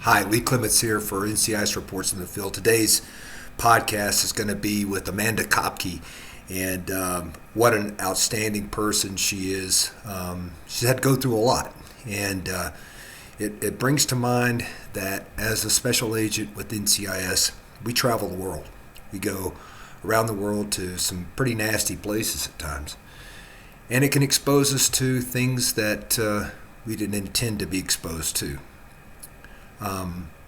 Hi, Lee Clements here for NCIS Reports in the Field. Today's podcast is going to be with Amanda Kopke, and what an outstanding person she is. She's had to go through a lot, and it brings to mind that as a special agent with NCIS, we travel the world. We go around the world to some pretty nasty places at times, and it can expose us to things that we didn't intend to be exposed to.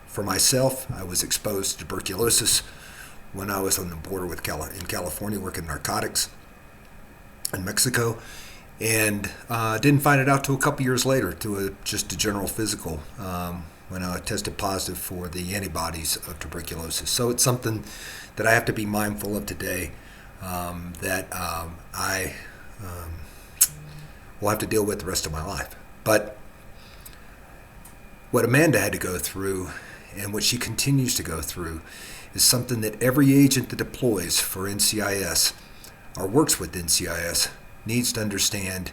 For myself, I was exposed to tuberculosis when I was on the border with in California working narcotics in Mexico, and didn't find it out till a couple years later, to just a general physical, when I tested positive for the antibodies of tuberculosis. So it's something that I have to be mindful of today, that I will have to deal with the rest of my life. But what Amanda had to go through and what she continues to go through is something that every agent that deploys for NCIS or works with NCIS needs to understand.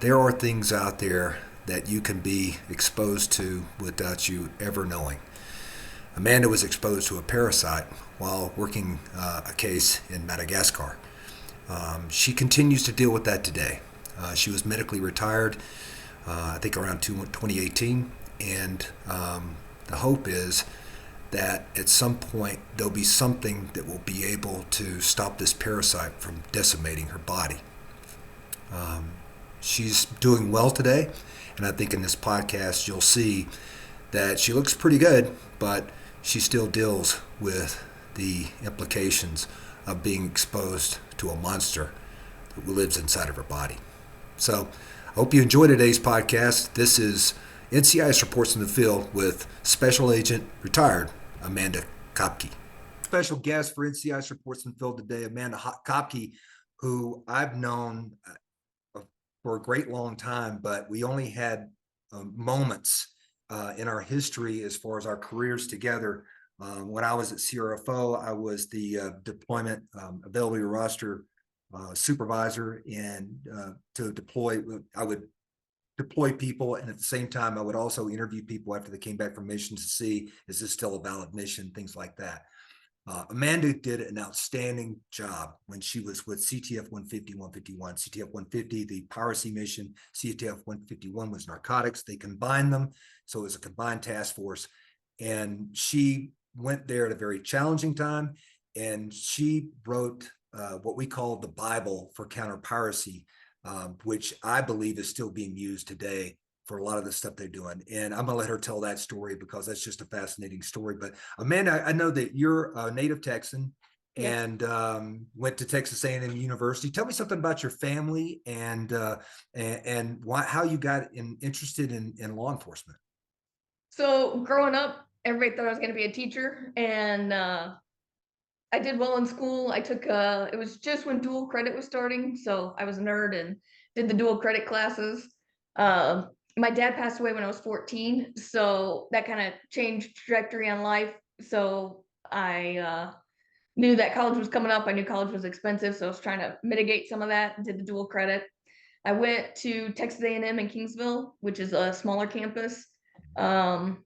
There are things out there that you can be exposed to without you ever knowing. Amanda was exposed to a parasite while working a case in Madagascar. She continues to deal with that today. She was medically retired, I think around 2018. And the hope is that at some point there'll be something that will be able to stop this parasite from decimating her body. She's doing well today, and I think in this podcast you'll see that she looks pretty good, but she still deals with the implications of being exposed to a monster that lives inside of her body. So I hope you enjoy today's podcast. This is NCIS Reports in the Field with Special Agent Retired Amanda Kopke. Special guest for NCIS Reports in the Field today, Amanda Kopke, who I've known for a great long time, but we only had moments in our history as far as our careers together. When I was at CRFO, I was the deployment availability roster supervisor, and to deploy, I would deploy people, and at the same time I would also interview people after they came back from missions to see, is this still a valid mission, things like that. Amanda did an outstanding job when she was with CTF 150, 151. CTF 150, the piracy mission. CTF 151 was narcotics. They combined them, so it was a combined task force, and she went there at a very challenging time, and she wrote what we call the Bible for counter-piracy, which I believe is still being used today for a lot of the stuff they're doing. And I'm going to let her tell that story because that's just a fascinating story. But Amanda, I know that you're a native Texan and went to Texas A&M University. Tell me something about your family and how you got interested in law enforcement. So growing up, everybody thought I was going to be a teacher, and I did well in school. I took it was just when dual credit was starting, so I was a nerd and did the dual credit classes. My dad passed away when I was 14, so that kind of changed trajectory on life. So I knew that college was coming up. I knew college was expensive, so I was trying to mitigate some of that. Did the dual credit. I went to Texas A&M in Kingsville, which is a smaller campus. Um,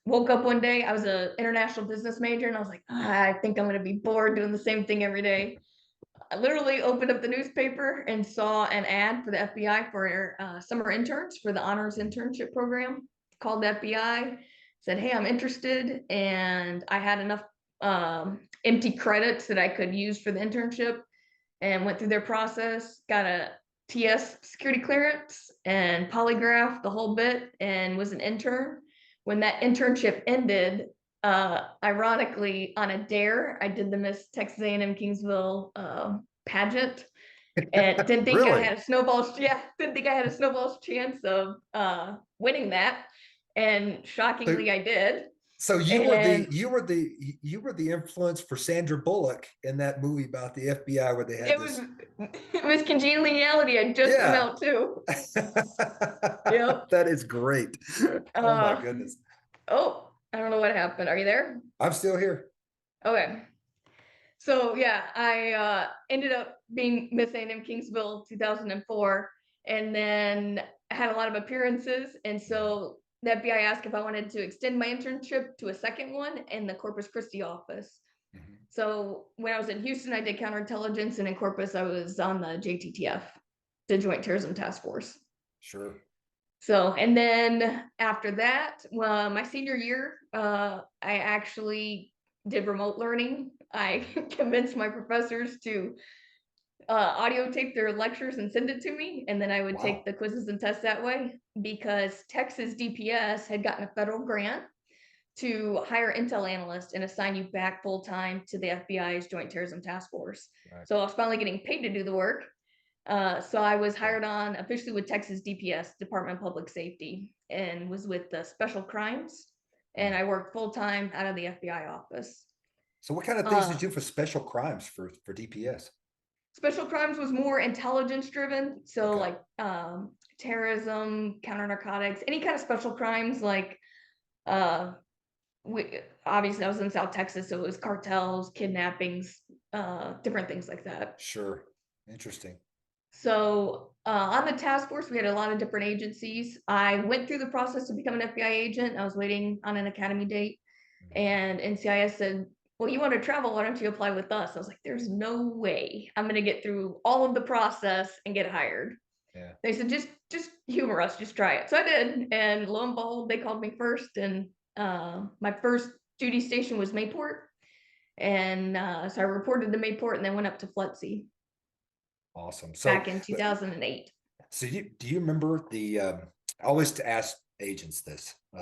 Woke up one day, I was an international business major, and I was like, I think I'm going to be bored doing the same thing every day. I literally opened up the newspaper and saw an ad for the FBI for summer interns for the honors internship program. Called the FBI, said, hey, I'm interested, and I had enough empty credits that I could use for the internship, and went through their process, got a TS security clearance and polygraph, the whole bit, and was an intern. When that internship ended, ironically, on a dare, I did the Miss Texas A&M Kingsville pageant, and didn't think I Really? had a snowball's didn't think I had a snowball's chance of winning that, and So, shockingly, I did. so And you were the influence for Sandra Bullock in that movie about the FBI where they had it was this. it was Congeniality had just come Yeah. out too. Yep. That is great. Oh my Uh, goodness. oh, I don't know what happened. Are you there? I'm still here. Okay. So yeah, I ended up being Miss A&M Kingsville 2004, and then had a lot of appearances. And so the FBI asked if I wanted to extend my internship to a second one in the Corpus Christi office. Mhm. So when I was in Houston, I did counterintelligence, and in Corpus, I was on the JTTF, the Joint Terrorism Task Force. Sure. So, and then after that, well, my senior year, I actually did remote learning. I convinced my professors to audio tape their lectures and send it to me, and then I would take Wow. the quizzes and tests that way, because Texas DPS had gotten a federal grant to hire intel analysts and assign you back full time to the FBI's Joint Terrorism Task Force. Right. So I was finally getting paid to do the work. So I was Right. hired on officially with Texas DPS, Department of Public Safety, and was with the Special Crimes. And I worked full time out of the FBI office. So what kind of things did you do for special crimes for DPS? Special Crimes was more intelligence driven. So Okay. like terrorism, counter narcotics, any kind of special crimes, like obviously I was in South Texas, so it was cartels, kidnappings, different things like that. Sure. Interesting. So on the task force, we had a lot of different agencies. I went through the process to become an FBI agent. I was waiting on an academy date, and NCIS said, well, you want to travel, why don't you apply with us? I was like, there's no way I'm going to get through all of the process and get hired. Yeah. They said, just humor us, just try it. So I did, and lo and behold, they called me first, and my first duty station was Mayport, and so I reported to Mayport and then went up to Fletsey Awesome. So, back in 2008. so do you remember the? I always ask agents this. Do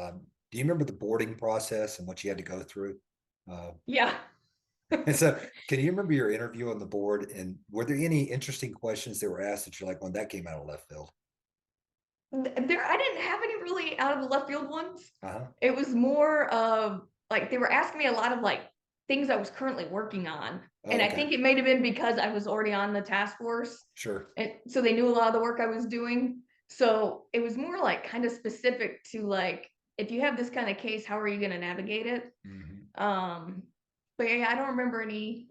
you remember the boarding process and what you had to go through? Yeah. And so, can you remember your interview on the board? And were there any interesting questions that were asked that you're like, "Well, that came out of left field"? There, I didn't have any really out of the left field ones. Uh-huh. It was more of like they were asking me a lot of like things I was currently working on, Oh, and I okay. think it may have been because I was already on the task force, Sure. and so they knew a lot of the work I was doing. So it was more like kind of specific to like, if you have this kind of case, how are you going to navigate it? Mm-hmm. But yeah, I don't remember any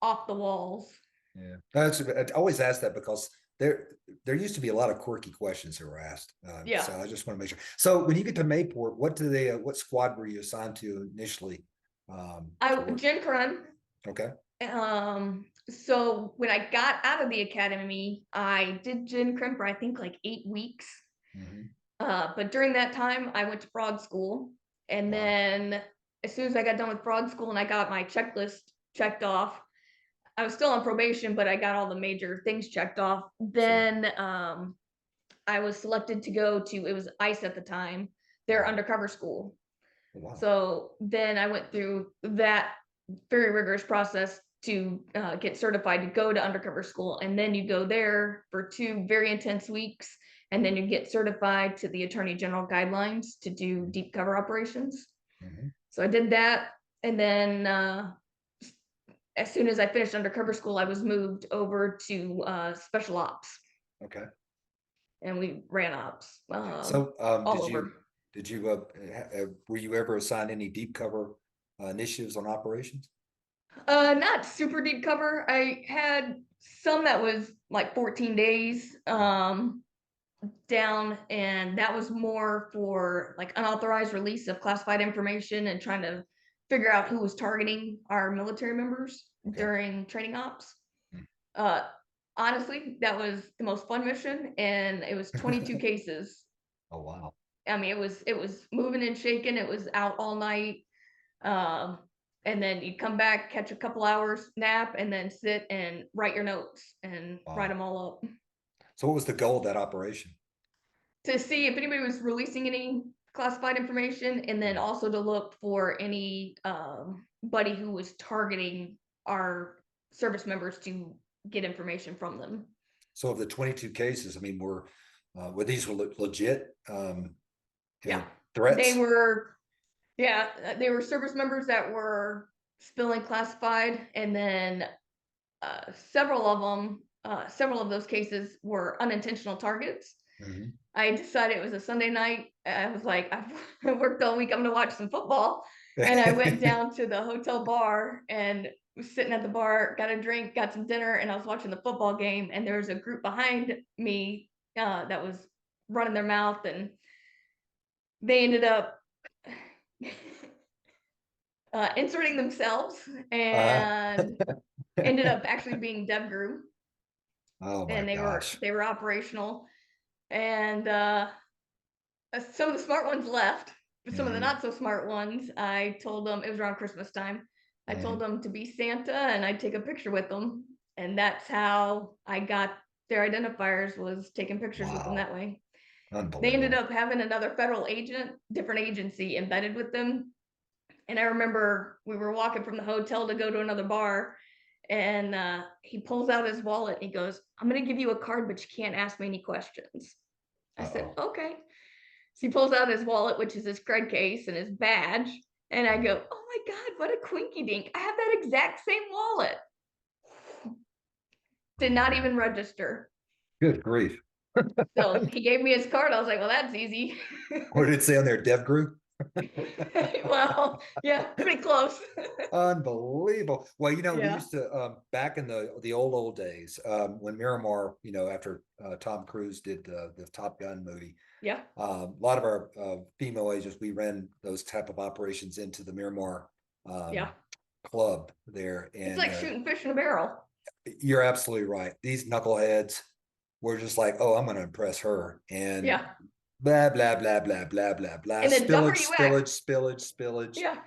off the walls. Yeah. I always ask that because there used to be a lot of quirky questions that were asked. Yeah. So I just want to make sure. So when you get to Mayport, what squad were you assigned to initially? Gen Crime. Okay. So when I got out of the academy, I did Gen Crim for I think like 8 weeks. Mm-hmm. But during that time, I went to fraud school, and Wow. then as soon as I got done with fraud school and I got my checklist checked off, I was still on probation, but I got all the major things checked off. Then I was selected to go to, it was ICE at the time, their undercover school. Wow. So then I went through that very rigorous process to get certified to go to undercover school, and then you go there for 2 very intense weeks, and then you get certified to the Attorney General guidelines to do deep cover operations. Mm-hmm. So I did that, and then as soon as I finished undercover school, I was moved over to special ops. Okay. And we ran ops So all over. were you ever assigned any deep cover initiatives on operations? Not super deep cover. I had some that was like 14 days down, and that was more for like unauthorized release of classified information and trying to figure out who was targeting our military members during training ops. Honestly, that was the most fun mission, and it was 22 cases. Oh, wow. I mean, it was moving and shaking. It was out all night. And then you come back, catch a couple hours nap, and then sit and write your notes and write them all up. So what was the goal of that operation? To see if anybody was releasing any classified information, and then also to look for any buddy who was targeting our service members to get information from them. So of the 22 cases, I mean, were these legit Yeah, threats? they were service members that were spilling classified, and then several of those cases were unintentional targets. Mm-hmm. I decided it was a Sunday night. I was like, I've worked all week, I'm gonna watch some football. And I went down to the hotel bar and was sitting at the bar, got a drink, got some dinner, and I was watching the football game. And there was a group behind me that was running their mouth and they ended up inserting themselves Uh, and ended up actually being DevGru, oh my and gosh. they were operational. And some of the smart ones left, but some of the Hmm. not so smart ones, I told them, it was around Christmas time, I told Hmm. them to be Santa and I'd take a picture with them. And that's how I got their identifiers, was taking pictures with them Wow. that way. They ended Unbelievable. up having another federal agent, different agency embedded with them. And I remember we were walking from the hotel to go to another bar, and he pulls out his wallet and he goes, "I'm going to give you a card, but you can't ask me any questions." I said, Uh-oh. "Okay." So he pulls out his wallet, which is his cred case and his badge. And I go, "Oh my God, what a quinky dink. I have that exact same wallet." Did not even register. Good grief. So he gave me his card. I was like, "Well, that's easy." What did it say on there? Dev group? Well, yeah, pretty close. Unbelievable. Well, we Yeah. used to back in the old days when Miramar, after Tom Cruise did the Top Gun movie, Yeah. a lot of our female agents, we ran those type of operations into the Miramar Yeah. club there, It's and like shooting fish in a barrel. you're absolutely right. These knuckleheads were just like, "Oh, I'm going to impress her," and Yeah. blah blah blah blah blah blah blah, And the dumber spillage, you act. spillage, spillage, spillage. Yeah.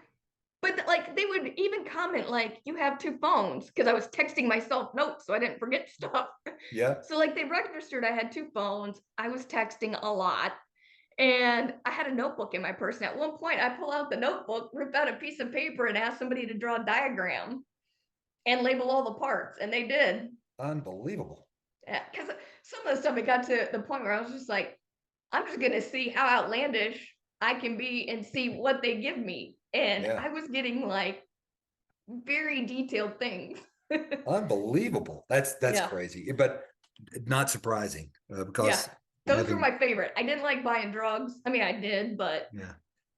But like they would even comment like, "You have two phones," because I was texting myself notes so I didn't forget stuff. Yeah, So like they registered I had two phones. I was texting a lot. And I had a notebook in my purse. And at one point, I pull out the notebook, rip out a piece of paper, and ask somebody to draw a diagram and label all the parts. And they did. unbelievable. Because some of the stuff, it got to the point where I was just like, I'm just going to see how outlandish I can be and see what they give me. And Yeah, I was getting like very detailed things. unbelievable. That's Yeah. crazy, but not surprising Yeah. because Those were having my favorite. I didn't like buying drugs. I mean, I did, but yeah,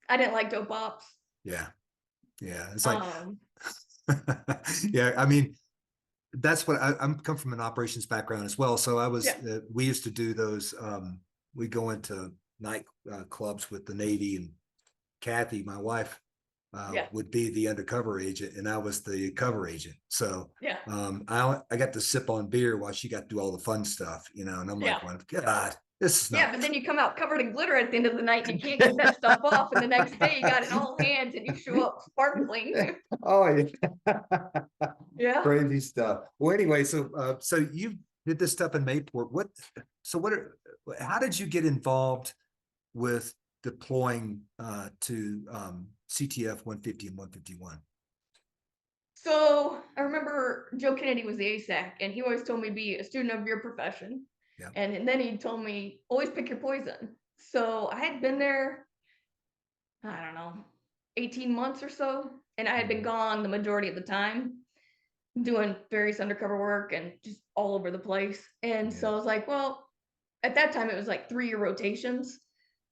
I didn't like dope ops. yeah, yeah. It's like Um, yeah. I mean, that's what I'm come from an operations background as well. So yeah. we used to do those. We go into night clubs with the Navy, and Kathy, my wife, Yeah. would be the undercover agent, and I was the cover agent. So Yeah. I got to sip on beer while she got to do all the fun stuff, and I'm Yeah. like, well, God, this is Yeah, not. but then you come out covered in glitter at the end of the night and you can't get that stuff off. And the next day you got it all hands and you show up sparkling. Oh yeah, Yeah. crazy stuff. Well, anyway, so you did this stuff in Mayport. How did you get involved with deploying to CTF 150 and 151? So I remember Joe Kennedy was the ASAC and he always told me be a student of your profession. Yeah. And then he told me always pick your poison. So I had been there, I don't know, 18 months or so. And I had been gone the majority of the time doing various undercover work and just all over the place. And Yeah. so I was like, well, at that time it was like 3-year rotations,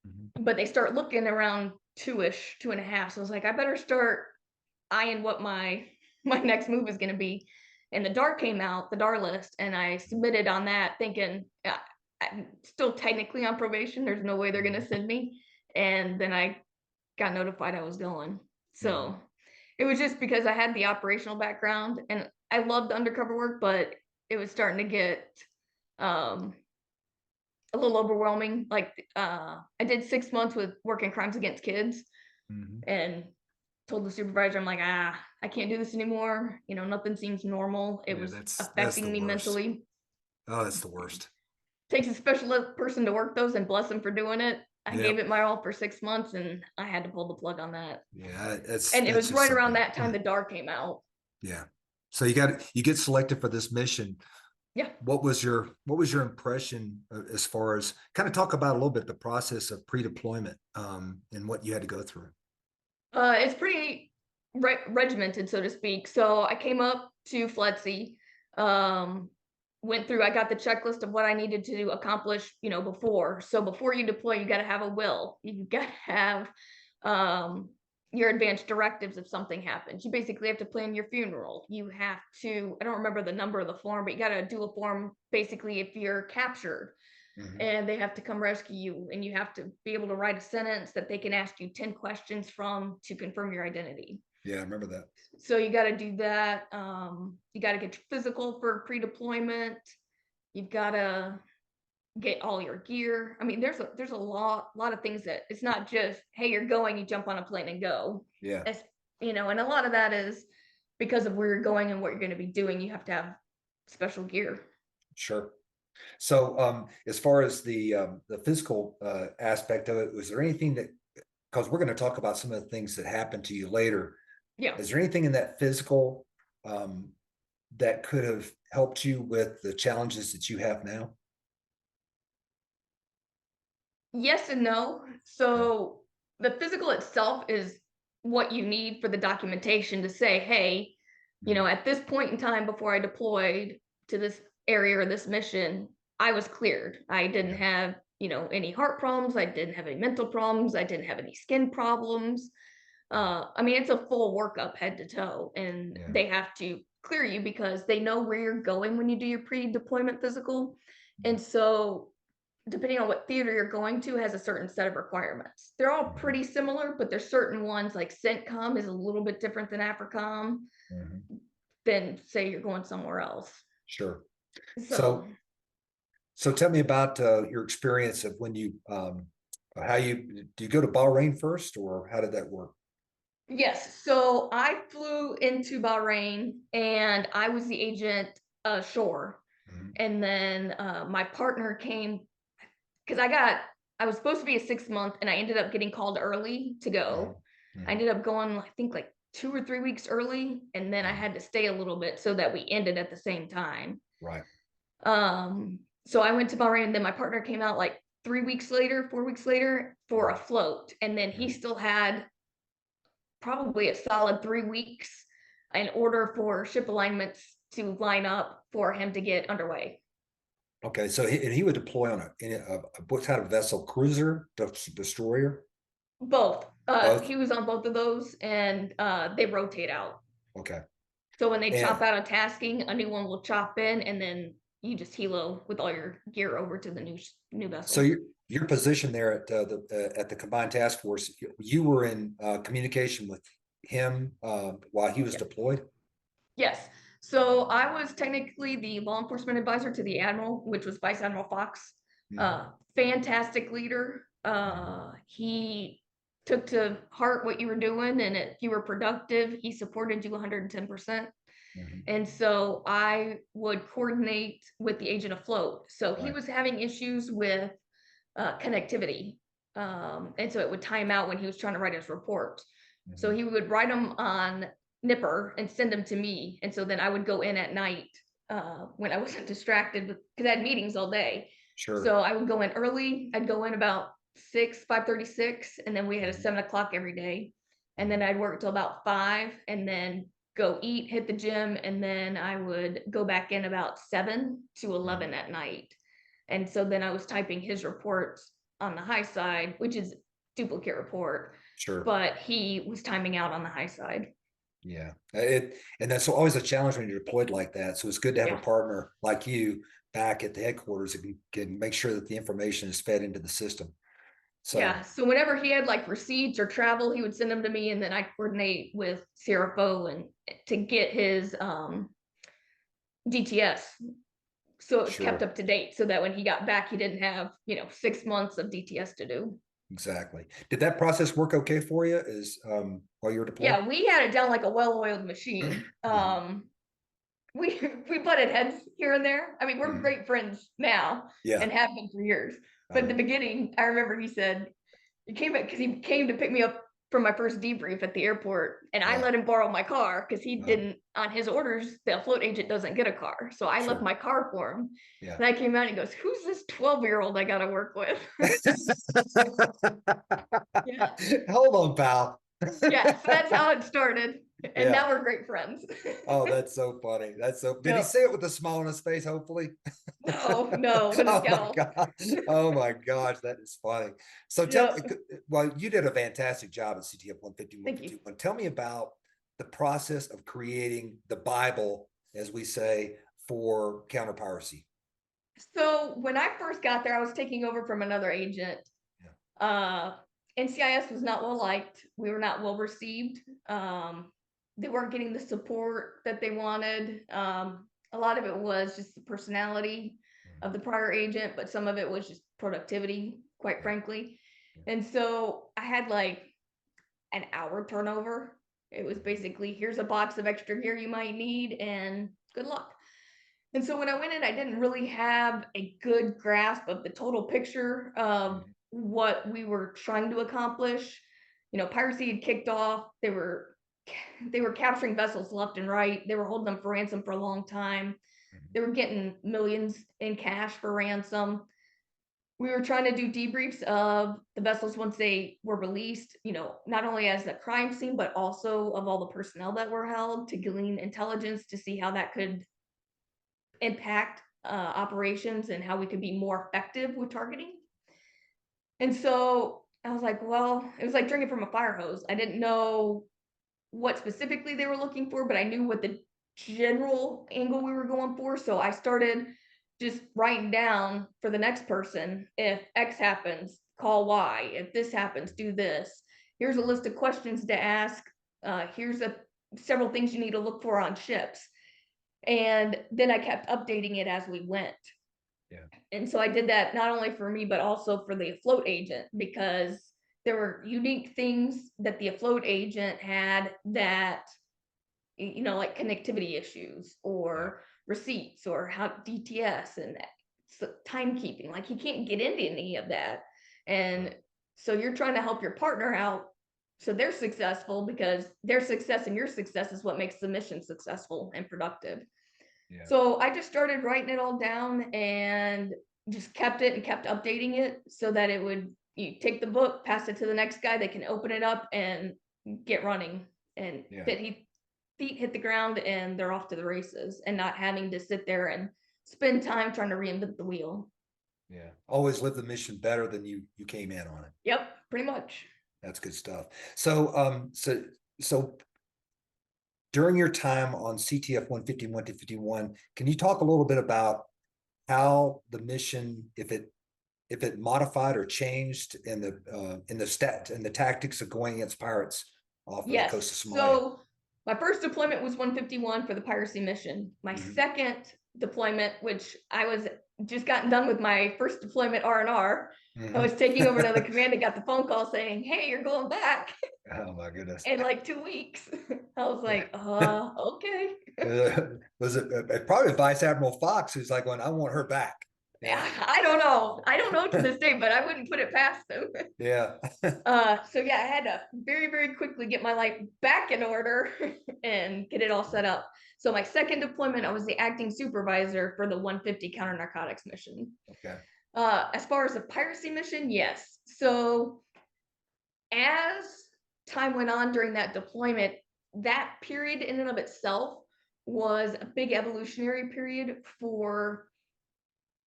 Mhm. but they start looking around 2-ish, 2.5. So I was like, I better start eyeing what my my next move is going to be. And the DAR came out, the DAR list, and I submitted on that thinking, I'm still technically on probation. There's no way they're going to send me. And then I got notified I was going. Mhm. So it was just because I had the operational background and I loved the undercover work, but it was starting to get um, a little overwhelming. Like I did 6 months with working crimes against kids Mhm. and told the supervisor, I'm like, I can't do this anymore. Nothing seems normal. It Yeah, was that's the affecting me worst. mentally. Oh, that's the worst. Takes a special person to work those, and bless them for doing it. I gave Yep. it my all for 6 months and I had to pull the plug on that. Yeah, that's And it that's was just right around something. that time the DAR came out. Yeah. So you get selected for this mission. Yeah. What was your impression as far as kind of talk about a little bit the process of pre-deployment and what you had to go through? It's pretty regimented, so to speak. So I came up to FLETC, went through, I got the checklist of what I needed to accomplish, before. So before you deploy, you got to have a will. You got to have um, your advanced directives if something happens. You basically have to plan your funeral. You have to, I don't remember the number of the form, but you got to do a form basically if you're captured. and they have to come rescue you, and you have to be able to write a sentence that they can ask you 10 questions from to confirm your identity. Yeah, I remember that. So you got to do that. You got to get your physical for pre-deployment. You've got to get all your gear. I mean, there's a lot of things that it's not just, hey, you're going, you jump on a plane and go. Yeah. It's, and a lot of that is because of where you're going and what you're going to be doing. You have to have special gear. Sure. So as far as the physical aspect of it, was there anything that, because we're going to talk about some of the things that happened to you later. Yeah. Is there anything in that physical that could have helped you with the challenges that you have now? Yes and no. So the physical itself is what you need for the documentation to say, hey, at this point in time before I deployed to this area or this mission, I was cleared. I didn't have, any heart problems. I didn't have any mental problems. I didn't have any skin problems. I mean, it's a full workup head to toe, and they have to clear you because they know where you're going when you do your pre-deployment physical. And so depending on what theater you're going to has a certain set of requirements. They're all pretty similar, but there's certain ones like CENTCOM is a little bit different than AFRICOM than say you're going somewhere else. Sure. So tell me about your experience of when you, do you go to Bahrain first, or how did that work? Yes. So I flew into Bahrain and I was the agent ashore. And then my partner came because I was supposed to be a 6-month and I ended up getting called early to go. I ended up going, I think, like 2 or 3 weeks early, and then I had to stay a little bit so that we ended at the same time. Right. So I went to Bahrain, and then my partner came out like 4 weeks later for a float. And then he still had probably a solid 3 weeks in order for ship alignments to line up for him to get underway. Okay, so he would deploy on what kind of vessel? Cruiser, destroyer? Both. Both? He was on both of those, and they rotate out. Okay. So when they chop out a tasking, a new one will chop in, and then you just helo with all your gear over to the new vessel. So your position there at the Combined Task Force, you were in communication with him while he was deployed? Yes. So I was technically the law enforcement advisor to the Admiral, which was Vice Admiral Fox. Fantastic leader. He took to heart what you were doing, and if you were productive, he supported you 110%. And so I would coordinate with the agent afloat. So he was having issues with connectivity. And so it would time out when he was trying to write his report. So he would write them on Nipper and send them to me. And so then I would go in at night when I wasn't distracted because I had meetings all day. Sure. So I would go in early. I'd go in about 5:36, and then we had a 7 o'clock every day. And then I'd work till about 5, and then go eat, hit the gym, and then I would go back in about 7 to 11 at night. And so then I was typing his reports on the high side, which is duplicate report. Sure. But he was timing out on the high side. Yeah. And that's always a challenge when you're deployed like that. So it's good to have a partner like you back at the headquarters that can make sure that the information is fed into the system. So yeah. So whenever he had like receipts or travel, he would send them to me, and then I coordinate with CRFO and to get his DTS. So it was kept up to date so that when he got back, he didn't have, 6 months of DTS to do. Exactly. Did that process work okay for you while you were deployed? Yeah, we had it down like a well-oiled machine. We butted heads here and there. I mean, we're great friends now and have been for years. But in the beginning, I remember he said, he came back because he came to pick me up from my first debrief at the airport, and I let him borrow my car because he didn't, on his orders, the float agent doesn't get a car. So I left my car for him. Yeah. And I came out and he goes, who's this 12-year-old I got to work with? Hold on, pal. Yeah, so that's how it started. And now we're great friends. Oh, that's so funny. Did he say it with a smile on his face, hopefully? No, with a scowl. Oh my gosh, that is funny. So well, you did a fantastic job at CTF 151. Tell me about the process of creating the Bible, as we say, for counter-piracy. So when I first got there, I was taking over from another agent. NCIS was not well liked. We were not well received. They weren't getting the support that they wanted. A lot of it was just the personality of the prior agent, but some of it was just productivity, quite frankly. And so I had like an hour turnover. It was basically, here's a box of extra gear you might need and good luck. And so when I went in, I didn't really have a good grasp of the total picture of what we were trying to accomplish. You know, piracy had kicked off. They were capturing vessels left and right. They were holding them for ransom for a long time. They were getting millions in cash for ransom. We were trying to do debriefs of the vessels once they were released, you know, not only as a crime scene, but also of all the personnel that were held to glean intelligence to see how that could impact operations and how we could be more effective with targeting. And so I was like, well, it was like drinking from a fire hose. I didn't know what specifically they were looking for, but I knew what the general angle we were going for. So I started just writing down for the next person, if X happens, call Y. If this happens, do this. Here's a list of questions to ask. Here's several things you need to look for on ships. And then I kept updating it as we went. Yeah. And so I did that not only for me, but also for the afloat agent, because there were unique things that the afloat agent had that, you know, like connectivity issues or receipts or how DTS and timekeeping. Like he can't get into any of that. And so you're trying to help your partner out so they're successful, because their success and your success is what makes the mission successful and productive. Yeah. So I just started writing it all down and just kept it and kept updating it so that it would, you take the book, pass it to the next guy, they can open it up and get running, and feet hit the ground and they're off to the races, and not having to sit there and spend time trying to reinvent the wheel. Yeah. Always live the mission better than you came in on it. Yep, pretty much. That's good stuff. So so during your time on CTF 150, 151, can you talk a little bit about how the mission, if it modified or changed in the tactics of going against pirates off of the coast of Somalia? So my first deployment was 151 for the piracy mission. My second deployment, which I was just gotten done with my first deployment R&R, I was taking over another command and got the phone call saying, hey, you're going back. Oh my goodness. In like 2 weeks. I was like, okay. Was it probably Vice Admiral Fox who's like going, I want her back? Yeah. I don't know to this day, but I wouldn't put it past them. Yeah. So yeah, I had to very, very quickly get my life back in order and get it all set up. So my second deployment, I was the acting supervisor for the 150 counter narcotics mission. Okay. As far as the piracy mission, yes. So as time went on during that deployment, that period in and of itself was a big evolutionary period for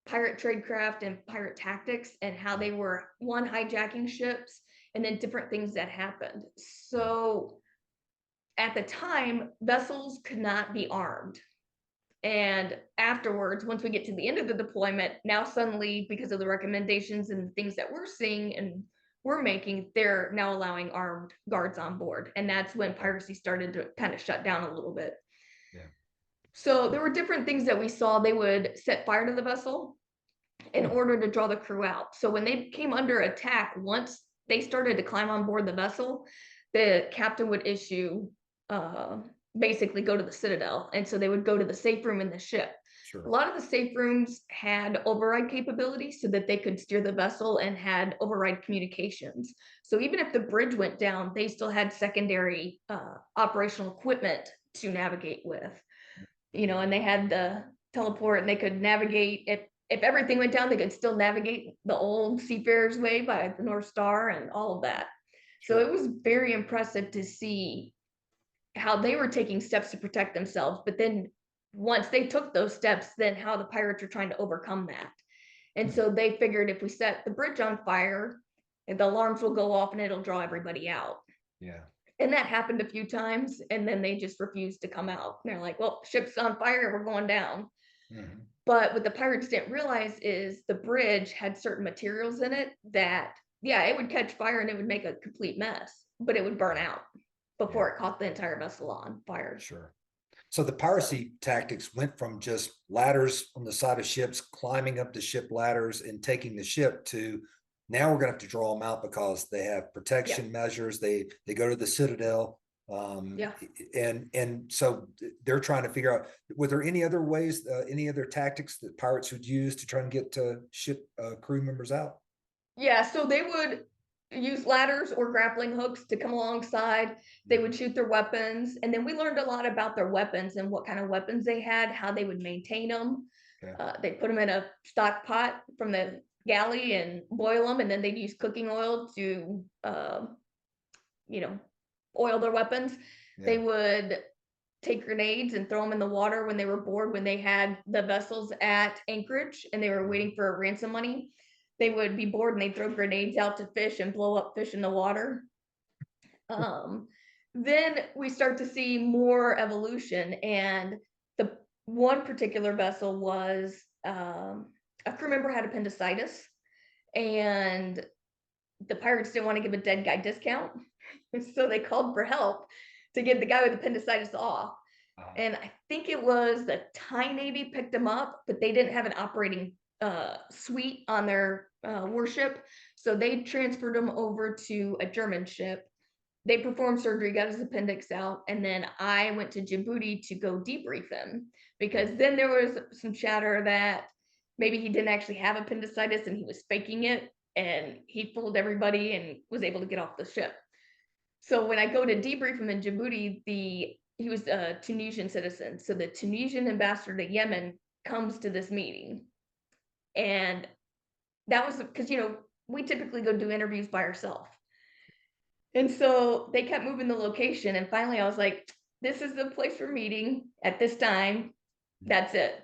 pirate tradecraft and pirate tactics, and how they were hijacking ships, and then different things that happened. So at the time, vessels could not be armed. And afterwards, once we get to the end of the deployment, now suddenly, because of the recommendations and things that we're seeing and we're making, they're now allowing armed guards on board. And that's when piracy started to kind of shut down a little bit. Yeah. So there were different things that we saw. They would set fire to the vessel in order to draw the crew out. So when they came under attack, once they started to climb on board the vessel, the captain would issue basically go to the citadel. And so they would go to the safe room in the ship. Sure. A lot of the safe rooms had override capability so that they could steer the vessel and had override communications. So even if the bridge went down, they still had secondary operational equipment to navigate with, you know, and they had the teleport and they could navigate. If everything went down, they could still navigate the old Seafarer's Way by the North Star and all of that. Sure. So it was very impressive to see how they were taking steps to protect themselves, but then once they took those steps, then how the pirates are trying to overcome that. And so they figured if we set the bridge on fire, the alarms will go off and it'll draw everybody out. Yeah. And that happened a few times, and then they just refused to come out. And they're like, well, ship's on fire, we're going down. But what the pirates didn't realize is the bridge had certain materials in it that, yeah, it would catch fire and it would make a complete mess, but it would burn out before Yeah. it caught the entire vessel on fire. Sure. So the So piracy tactics went from just ladders on the side of ships, climbing up the ship ladders and taking the ship, to now we're going to have to draw them out because they have yeah, protection measures. They go to the citadel, yeah. and so they're trying to figure out, were there any other ways, any other tactics that pirates would use to try and get ship crew members out? Yeah, so they would use ladders or grappling hooks to come alongside. They would shoot their weapons. And then we learned a lot about their weapons and what kind of weapons they had, how they would maintain them. Okay. They put them in a stock pot from the galley and boil them. And then they'd use cooking oil to, you know, oil their weapons. Yeah. They would take grenades and throw them in the water when they were bored, when they had the vessels at anchorage and they were waiting for ransom money. They would be bored and they'd throw grenades out to fish and blow up fish in the water. Then we start to see more evolution, and the one particular vessel was a crew member had appendicitis, and the pirates didn't want to give a dead guy discount, so they called for help to get the guy with appendicitis off. And I think it was the Thai Navy picked him up, but they didn't have an operating suite on their warship. So they transferred him over to a German ship. They performed surgery, got his appendix out, and then I went to Djibouti to go debrief him, because then there was some chatter that maybe he didn't actually have appendicitis and he was faking it, and he fooled everybody and was able to get off the ship. So when I go to debrief him in Djibouti, he was a Tunisian citizen. So the Tunisian ambassador to Yemen comes to this meeting. And that was because, we typically go do interviews by ourselves. And so they kept moving the location. And finally I was like, this is the place for meeting at this time. That's it.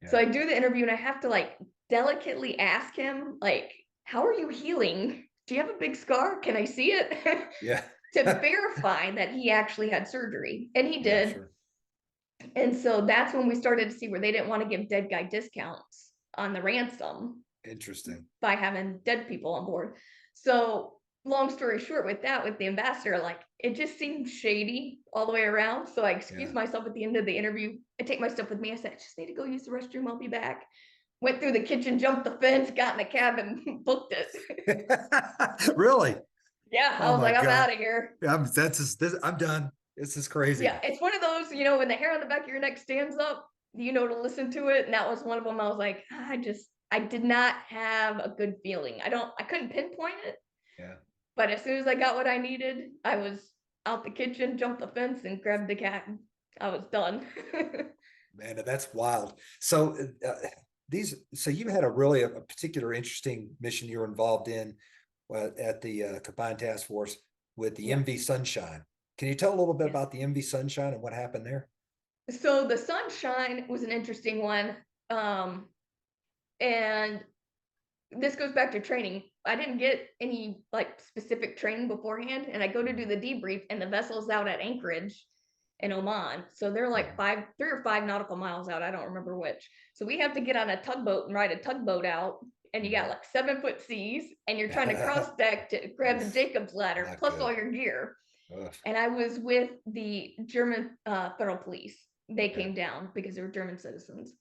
Yeah. So I do the interview and I have to like delicately ask him, like, how are you healing? Do you have a big scar? Can I see it? Yeah. To verify that he actually had surgery. And he did. Yeah, sure. And so that's when we started to see where they didn't want to give dead guy discounts on the ransom. Interesting. By having dead people on board. So long story short, with the ambassador, like, it just seemed shady all the way around. So I excused myself at the end of the interview. I take my stuff with me. I said, I just need to go use the restroom. I'll be back. Went through the kitchen, jumped the fence, got in the cab and booked it. Really? Yeah. I was like, I'm out of here. I'm done. This is crazy. Yeah. It's one of those, when the hair on the back of your neck stands up, to listen to it. And that was one of them. I was like, I did not have a good feeling. I couldn't pinpoint it. Yeah. But as soon as I got what I needed, I was out the kitchen, jumped the fence and grabbed the cat. I was done. Man, that's wild. So so you had a particular interesting mission you were involved in at the Combined Task Force with the MV Sunshine. Can you tell a little bit about the MV Sunshine and what happened there? So the Sunshine was an interesting one. And this goes back to training. I didn't get any like specific training beforehand, and I go to do the debrief and the vessel's out at Anchorage in Oman. So they're like 3 or 5 nautical miles out. I don't remember which. So we have to get on a tugboat and ride a tugboat out, and you got like 7-foot seas and you're trying to cross deck to grab the Jacob's ladder plus all your gear. And I was with the German federal police. They came down because they were German citizens.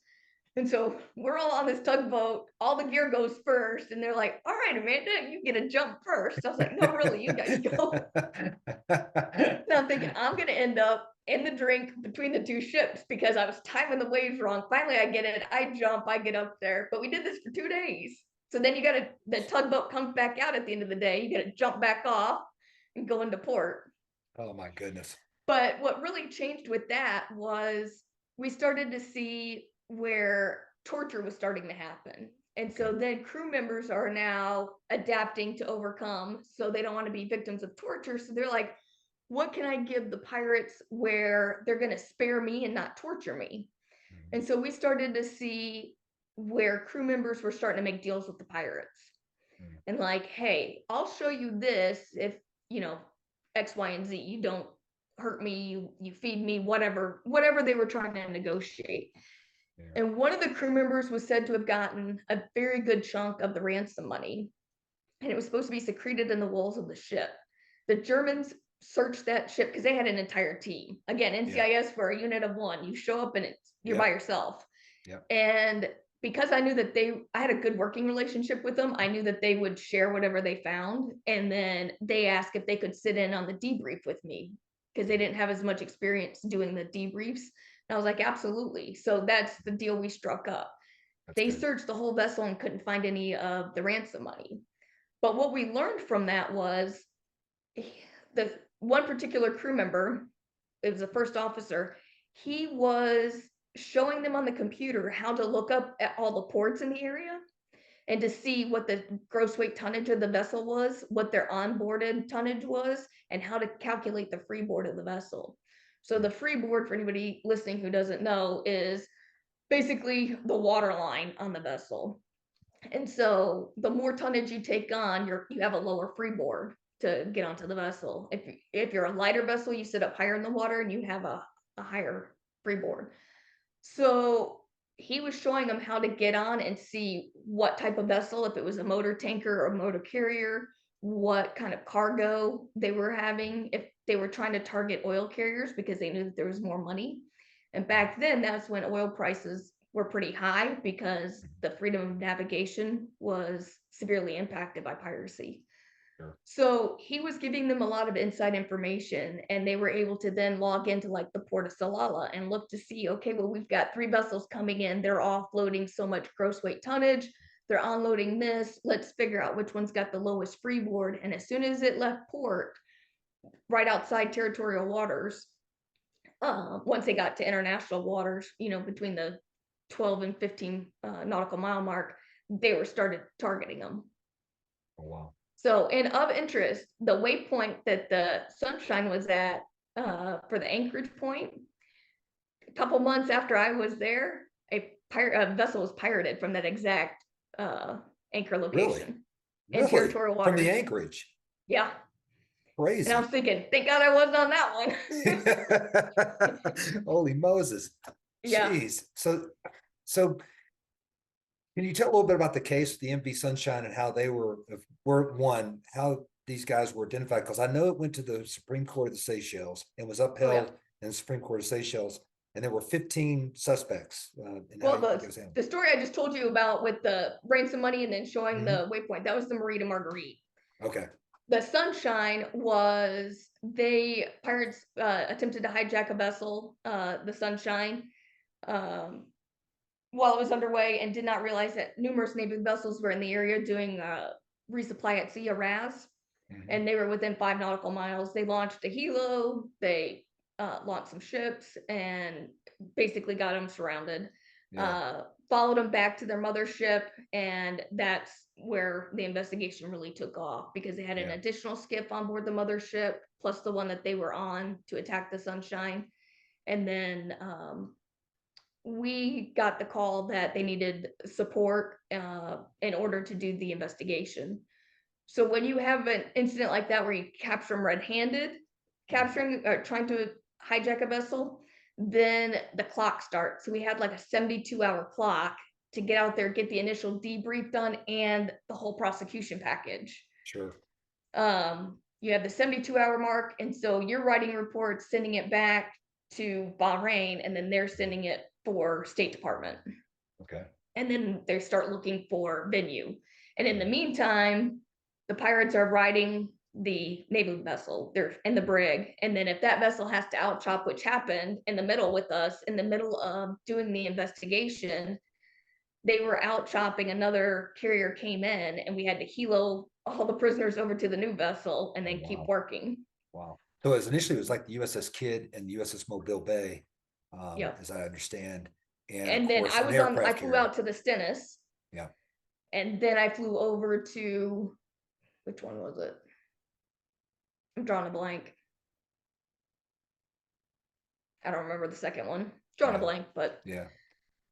And so we're all on this tugboat, all the gear goes first, and they're like, all right, Amanda, you get a jump first. I was like, no, really, you guys go. And I'm thinking, I'm going to end up in the drink between the two ships because I was timing the waves wrong. Finally, I get it. I jump, I get up there. But we did this for 2 days. So then the tugboat comes back out at the end of the day. You got to jump back off and go into port. Oh, my goodness. But what really changed with that was we started to see where torture was starting to happen. And so then crew members are now adapting to overcome. So they don't want to be victims of torture. So they're like, what can I give the pirates where they're going to spare me and not torture me? Mm-hmm. And so we started to see where crew members were starting to make deals with the pirates. Mm-hmm. And like, hey, I'll show you this if, X, Y, and Z, you don't hurt me, you feed me, whatever they were trying to negotiate. Yeah. And one of the crew members was said to have gotten a very good chunk of the ransom money, and it was supposed to be secreted in the walls of the ship. The Germans searched that ship because they had an entire team. Again, NCIS for a unit of one. You show up and you're by yourself. Yep. And because I knew that I had a good working relationship with them, I knew that they would share whatever they found. And then they asked if they could sit in on the debrief with me because they didn't have as much experience doing the debriefs. And I was like, absolutely. So that's the deal we struck up. They searched the whole vessel and couldn't find any of the ransom money. But what we learned from that was the one particular crew member, it was a first officer, he was showing them on the computer how to look up at all the ports in the area and to see what the gross weight tonnage of the vessel was, what their onboarded tonnage was, and how to calculate the freeboard of the vessel. So the freeboard, for anybody listening who doesn't know, is basically the water line on the vessel. And so the more tonnage you take on, you have a lower freeboard to get onto the vessel. If you're a lighter vessel, you sit up higher in the water and you have a higher freeboard. So he was showing them how to get on and see what type of vessel, if it was a motor tanker or a motor carrier, what kind of cargo they were having, if they were trying to target oil carriers because they knew that there was more money. And back then, that's when oil prices were pretty high because the freedom of navigation was severely impacted by piracy. Sure. So he was giving them a lot of inside information, and they were able to then log into like the port of Salalah and look to see, okay, well, we've got 3 vessels coming in. They're offloading so much gross weight tonnage. They're unloading this. Let's figure out which one's got the lowest freeboard. And as soon as it left port, right outside territorial waters, once they got to international waters, between the 12 and 15 nautical mile mark, they were started targeting them. Oh, wow. So, and of interest, the waypoint that the Sunshine was at for the anchorage point, a couple months after I was there, a vessel was pirated from that exact anchor location in territorial waters. From the anchorage? Yeah. Crazy. And I was thinking, thank God I wasn't on that one. Holy Moses. Yeah. Jeez. So can you tell a little bit about the case of the MV Sunshine and how they were how these guys were identified? Because I know it went to the Supreme Court of the Seychelles and was upheld in the Supreme Court of Seychelles, and there were 15 suspects. Well, the story I just told you about with the ransom money and then showing the waypoint, that was the Marie de Marguerite. Okay. The Sunshine was pirates attempted to hijack a vessel, the Sunshine, while it was underway, and did not realize that numerous Navy vessels were in the area doing resupply at sea, a RAS, and they were within 5 nautical miles. They launched a helo, they launched some ships, and basically got them surrounded. Followed them back to their mothership, and that's where the investigation really took off, because they had an additional skiff on board the mothership, plus the one that they were on to attack the Sunshine. And then we got the call that they needed support in order to do the investigation. So when you have an incident like that where you capture them red-handed, capturing or trying to hijack a vessel, then the clock starts. So we had like a 72-hour clock to get out there, get the initial debrief done, and the whole prosecution package. Sure. You have the 72-hour mark, and so you're writing reports, sending it back to Bahrain, and then they're sending it for State Department. Okay. And then they start looking for venue. And in the meantime, the pirates are riding the naval vessel, they're in the brig, and then if that vessel has to outchop, which happened in the middle with us, in the middle of doing the investigation, they were out chopping, another carrier came in, and we had to helo all the prisoners over to the new vessel and then keep working. Wow. So initially it was like the USS Kidd and the USS Mobile Bay, as I understand. And then I flew out to the Stennis. Yeah. And then I flew over to, which one was it? I'm drawing a blank. I don't remember the second one. Drawing a blank, but yeah.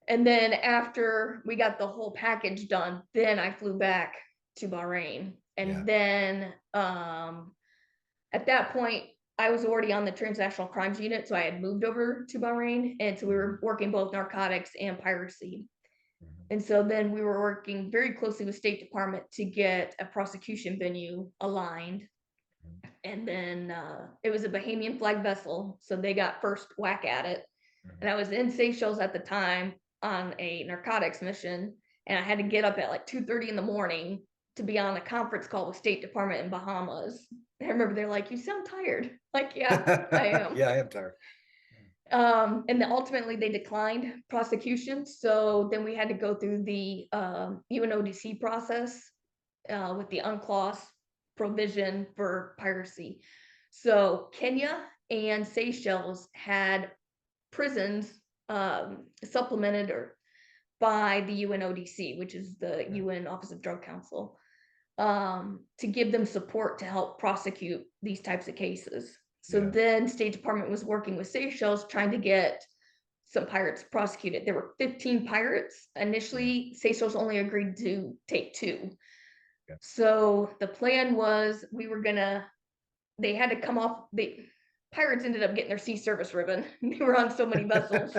And then after we got the whole package done, then I flew back to Bahrain. And then at that point, I was already on the transnational crimes unit, so I had moved over to Bahrain, and so we were working both narcotics and piracy. And so then we were working very closely with State Department to get a prosecution venue aligned. And then it was a Bahamian flag vessel, so they got first whack at it. And I was in Seychelles at the time on a narcotics mission, and I had to get up at like 2:30 in the morning to be on a conference call with State Department in Bahamas. And I remember they're like, "You sound tired." Like, yeah, I am. Yeah, I am tired. And then ultimately they declined prosecution. So then we had to go through the UNODC process with the UNCLOS provision for piracy. So Kenya and Seychelles had prisons supplemented or by the UNODC, which is the UN Office of Drug Council, to give them support to help prosecute these types of cases. So then State Department was working with Seychelles trying to get some pirates prosecuted. There were 15 pirates. Initially, Seychelles only agreed to take 2. So the plan was they had to come off, the pirates ended up getting their sea service ribbon. They were on so many vessels.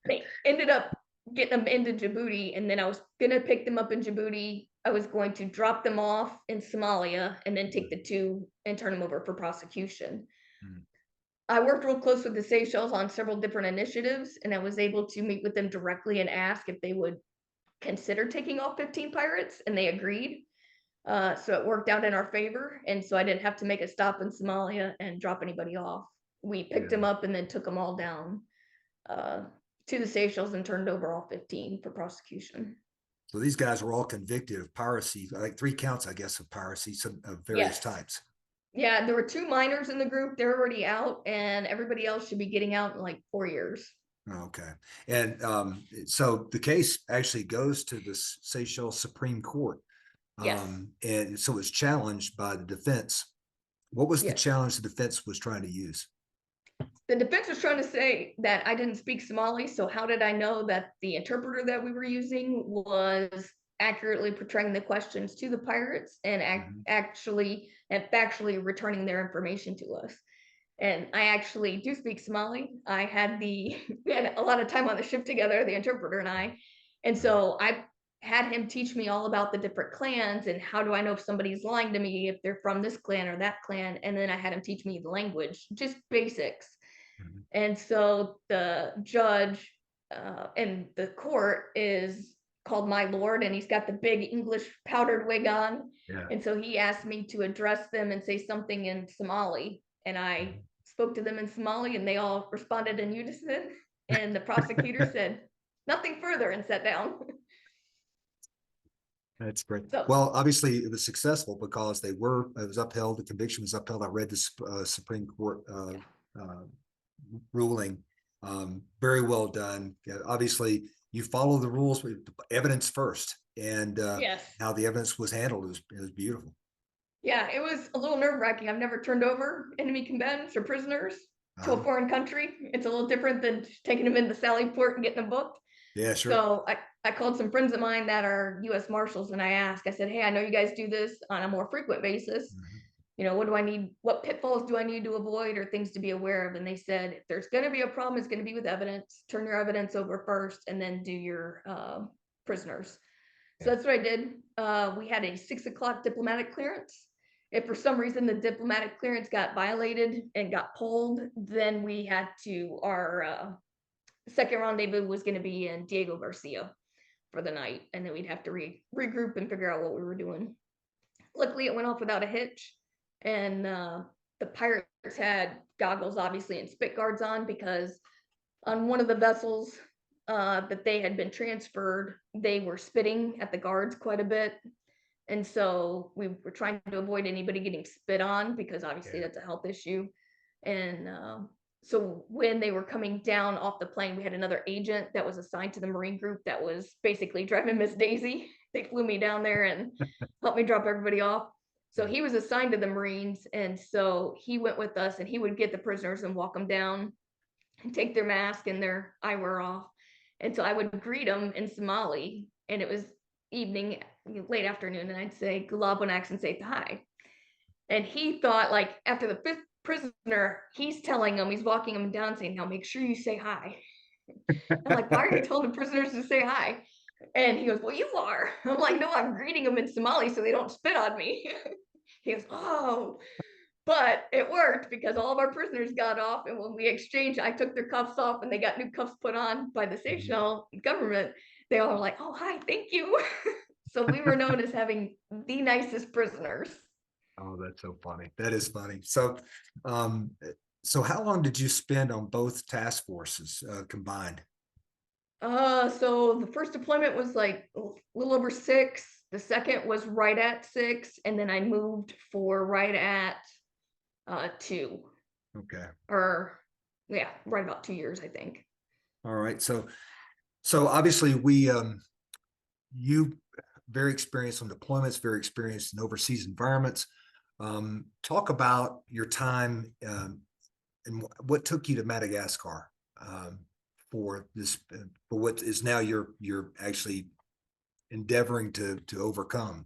They ended up getting them into Djibouti, and then I was gonna pick them up in Djibouti. I was going to drop them off in Somalia and then take the 2 and turn them over for prosecution. I worked real close with the Seychelles on several different initiatives, and I was able to meet with them directly and ask if they would consider taking off 15 pirates, and they agreed. So it worked out in our favor, and so I didn't have to make a stop in Somalia and drop anybody off. We picked them up and then took them all down to the Seychelles and turned over all 15 for prosecution. So these guys were all convicted of piracy, like 3 counts, I guess, of piracy, some of various types. Yeah, there were 2 minors in the group. They're already out, and everybody else should be getting out in like 4 years. Okay. And so the case actually goes to the Seychelles Supreme Court. And so it's challenged by the defense. What was the challenge the defense was trying to use? The defense was trying to say that I didn't speak Somali, so how did I know that the interpreter that we were using was accurately portraying the questions to the pirates and actually and factually returning their information to us? And I actually do speak Somali. I had we had a lot of time on the ship together, the interpreter and I. And so I had him teach me all about the different clans and how do I know if somebody's lying to me, if they're from this clan or that clan. And then I had him teach me the language, just basics. And so the judge in the court is called My Lord, and he's got the big English powdered wig on. And so he asked me to address them and say something in Somali. And I spoke to them in Somali, and they all responded in unison. And the prosecutor said, "Nothing further," and sat down. That's great. Well, obviously it was successful because it was upheld. The conviction was upheld. I read the Supreme Court ruling. Very well done. Obviously you follow the rules with evidence first, and how the evidence was handled it was beautiful. Yeah, it was a little nerve-wracking. I've never turned over enemy combatants or prisoners to a foreign country. It's a little different than taking them into Sally Port and getting them booked. Yeah, sure. So I called some friends of mine that are U.S. Marshals, and I said, "Hey, I know you guys do this on a more frequent basis. You know, what do I need? What pitfalls do I need to avoid or things to be aware of?" And they said, "If there's going to be a problem, it's going to be with evidence. Turn your evidence over first and then do your prisoners." So that's what I did. We had a 6 o'clock diplomatic clearance. If for some reason the diplomatic clearance got violated and got pulled, then we had our second rendezvous was going to be in Diego Garcia for the night. And then we'd have to regroup and figure out what we were doing. Luckily, it went off without a hitch. And the pirates had goggles, obviously, and spit guards on, because on one of the vessels that they had been transferred, they were spitting at the guards quite a bit. And so we were trying to avoid anybody getting spit on, because obviously that's a health issue. And so when they were coming down off the plane, we had another agent that was assigned to the Marine group that was basically driving Miss Daisy. They flew me down there and helped me drop everybody off. So he was assigned to the Marines. And so he went with us, and he would get the prisoners and walk them down and take their mask and their eyewear off. And so I would greet them in Somali, and it was evening, late afternoon, and I'd say "Gulab Wanak" and say "Hi." And he thought, like, after the 5th prisoner, he's telling him, he's walking him down saying, now make sure you say hi. I'm like, why are you telling the prisoners to say hi? And he goes, well, you are. I'm like, no, I'm greeting them in Somali so they don't spit on me. He goes, oh, but it worked because all of our prisoners got off. And when we exchanged, I took their cuffs off and they got new cuffs put on by the Seychelles government. They all were like, oh, hi, thank you. So we were known as having the nicest prisoners. Oh, that's so funny. That is funny. Um, so how long did you spend on both task forces combined? So the first deployment was like a little over 6. The second was right at 6, and then I moved for right at 2, Okay. or yeah, right about 2 years, I think. All right. So obviously we you very experienced on deployments, very experienced in overseas environments. Talk about your time and what took you to Madagascar for this for what is now you're actually endeavoring to overcome.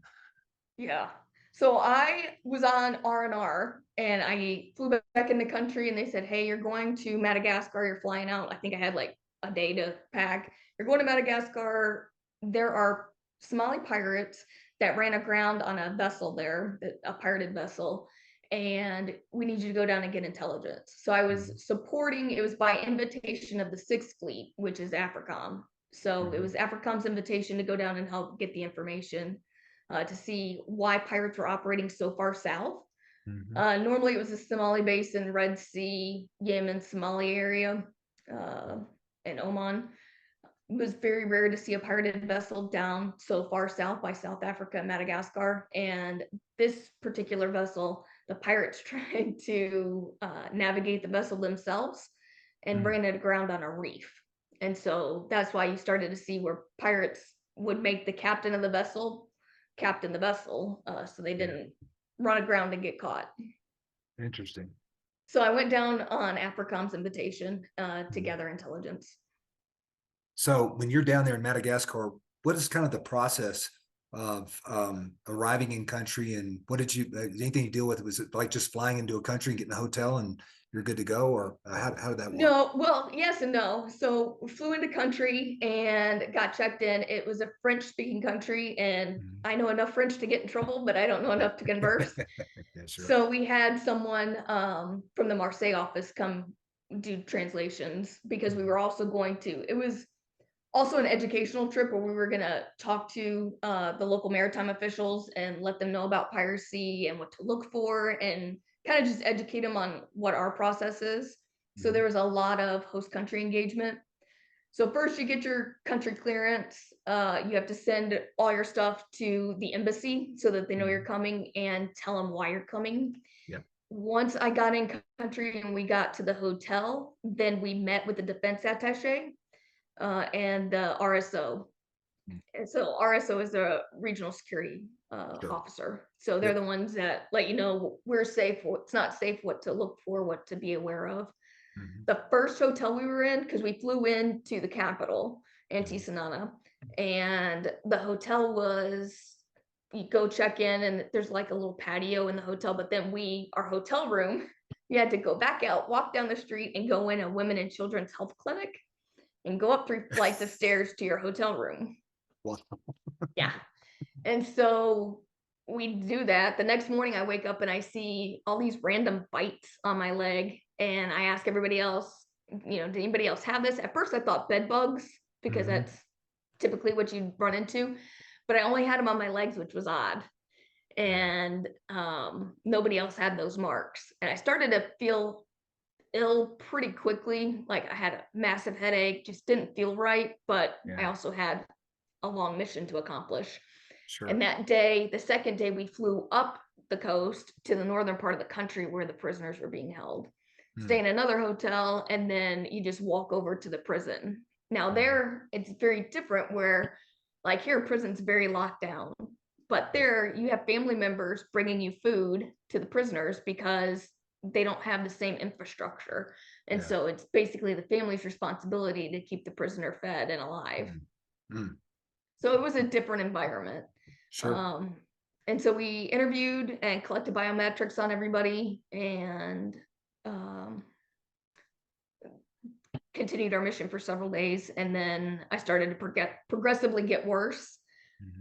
Yeah. So I was on R&R and I flew back in the country and they said, hey, you're going to Madagascar, you're flying out. I think I had like a day to pack. You're going to Madagascar. There are Somali pirates that ran aground on a vessel there, a pirated vessel, and we need you to go down and get intelligence. So I was supporting, it was by invitation of the Sixth Fleet, which is AFRICOM. So it was AFRICOM's invitation to go down and help get the information to see why pirates were operating so far south. Normally it was the Somali Basin, Red Sea, Yemen, Somali area, uh, and Oman. It was very rare to see a pirated vessel down so far south by South Africa and Madagascar. And this particular vessel, the pirates tried to navigate the vessel themselves and ran it aground on a reef. And so that's why you started to see where pirates would make the captain of the vessel captain the vessel, so they didn't run aground and get caught. Interesting. So I went down on AFRICOM's invitation to gather intelligence. So when you're down there in Madagascar, what is kind of the process of arriving in country, and what did you anything you deal with? Was it like just flying into a country and getting a hotel and you're good to go, or how did that work? No, well, yes and no. So we flew into country and got checked in. It was a French speaking country, and I know enough French to get in trouble, but I don't know enough to converse. Yeah, sure. So we had someone from the Marseille office come do translations because we were also going to, it was also an educational trip where we were going to talk to the local maritime officials and let them know about piracy and what to look for and kind of just educate them on what our process is. So there was a lot of host country engagement. So first you get your country clearance. You have to send all your stuff to the embassy so that they know you're coming and tell them why you're coming. Yeah. Once I got in country and we got to the hotel, then we met with the defense attaché and the RSO. And so RSO is a regional security Sure. officer. So they're the ones that let you know we're safe, what's not safe, what to look for, what to be aware of. The first hotel we were in, because we flew into the capital, Antisanana, and the hotel was, you go check in and there's like a little patio in the hotel, but then our hotel room, you had to go back out, walk down the street and go in a women and children's health clinic and go up 3 flights of stairs to your hotel room. Wow. Yeah. And so we do that. The next morning I wake up and I see all these random bites on my leg. And I ask everybody else, did anybody else have this? At first I thought bed bugs because that's typically what you run into. But I only had them on my legs, which was odd. And nobody else had those marks. And I started to feel ill pretty quickly. Like I had a massive headache, just didn't feel right. But I also had a long mission to accomplish. Sure. And that day, the second day, we flew up the coast to the northern part of the country where the prisoners were being held. Stay in another hotel, and then you just walk over to the prison. Now there, it's very different where, like here, prison's very locked down. But there, you have family members bringing you food to the prisoners because they don't have the same infrastructure. And so it's basically the family's responsibility to keep the prisoner fed and alive. So it was a different environment. Sure. And so we interviewed and collected biometrics on everybody, and continued our mission for several days. And then I started to progressively get worse.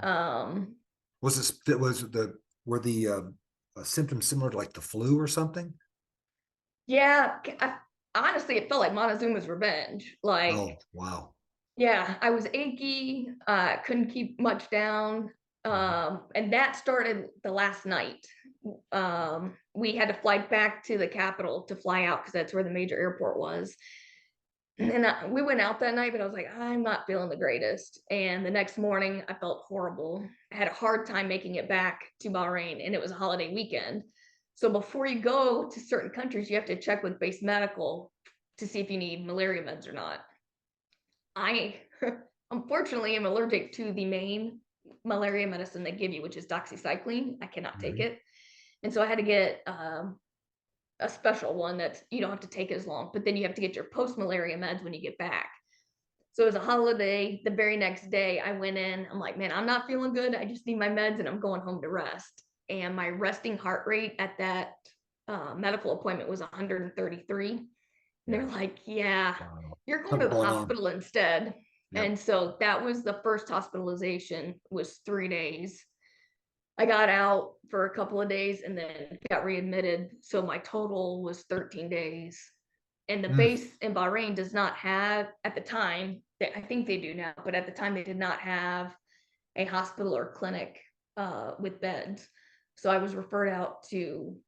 Um, Were the symptoms similar to like the flu or something? yeah, honestly, it felt like Montezuma's revenge. Like, Oh, wow. yeah, I was achy, couldn't keep much down. And that started the last night. We had to fly back to the capital to fly out because that's where the major airport was. And we went out that night, but I was like, I'm not feeling the greatest. And the next morning, I felt horrible. I had a hard time making it back to Bahrain, and it was a holiday weekend. So before you go to certain countries, you have to check with base medical to see if you need malaria meds or not. I unfortunately am allergic to the main malaria medicine they give you, which is doxycycline. I cannot take Mhm. it. And so I had to get a special one that you don't have to take as long, but then you have to get your post-malaria meds when you get back. So it was a holiday. The very next day I went in, I'm like, man, I'm not feeling good. I just need my meds and I'm going home to rest. And my resting heart rate at that medical appointment was 133. And they're Yeah. like, yeah, Wow. you're going to Something the going on. hospital instead. Yep. And so that was the first hospitalization, was 3 days. I got out for a couple of days and then got readmitted. So my total was 13 days. And the Mm. base in Bahrain does not have, at the time, I think they do now, but at the time they did not have a hospital or clinic with beds. So I was referred out to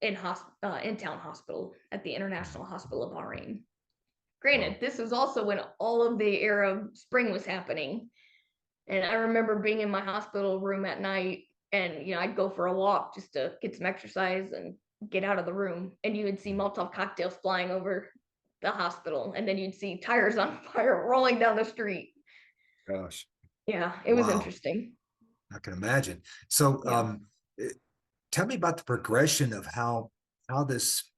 in-town hospital at the International Hospital of Bahrain. Granted, Wow. this was also when all of the Arab Spring was happening. And I remember being in my hospital room at night, and I'd go for a walk just to get some exercise and get out of the room. And you would see Molotov cocktails flying over the hospital, and then you'd see tires on fire rolling down the street. Gosh. Yeah, it was Wow. interesting. I can imagine. So, Yeah. eh, tell me about the progression of how this,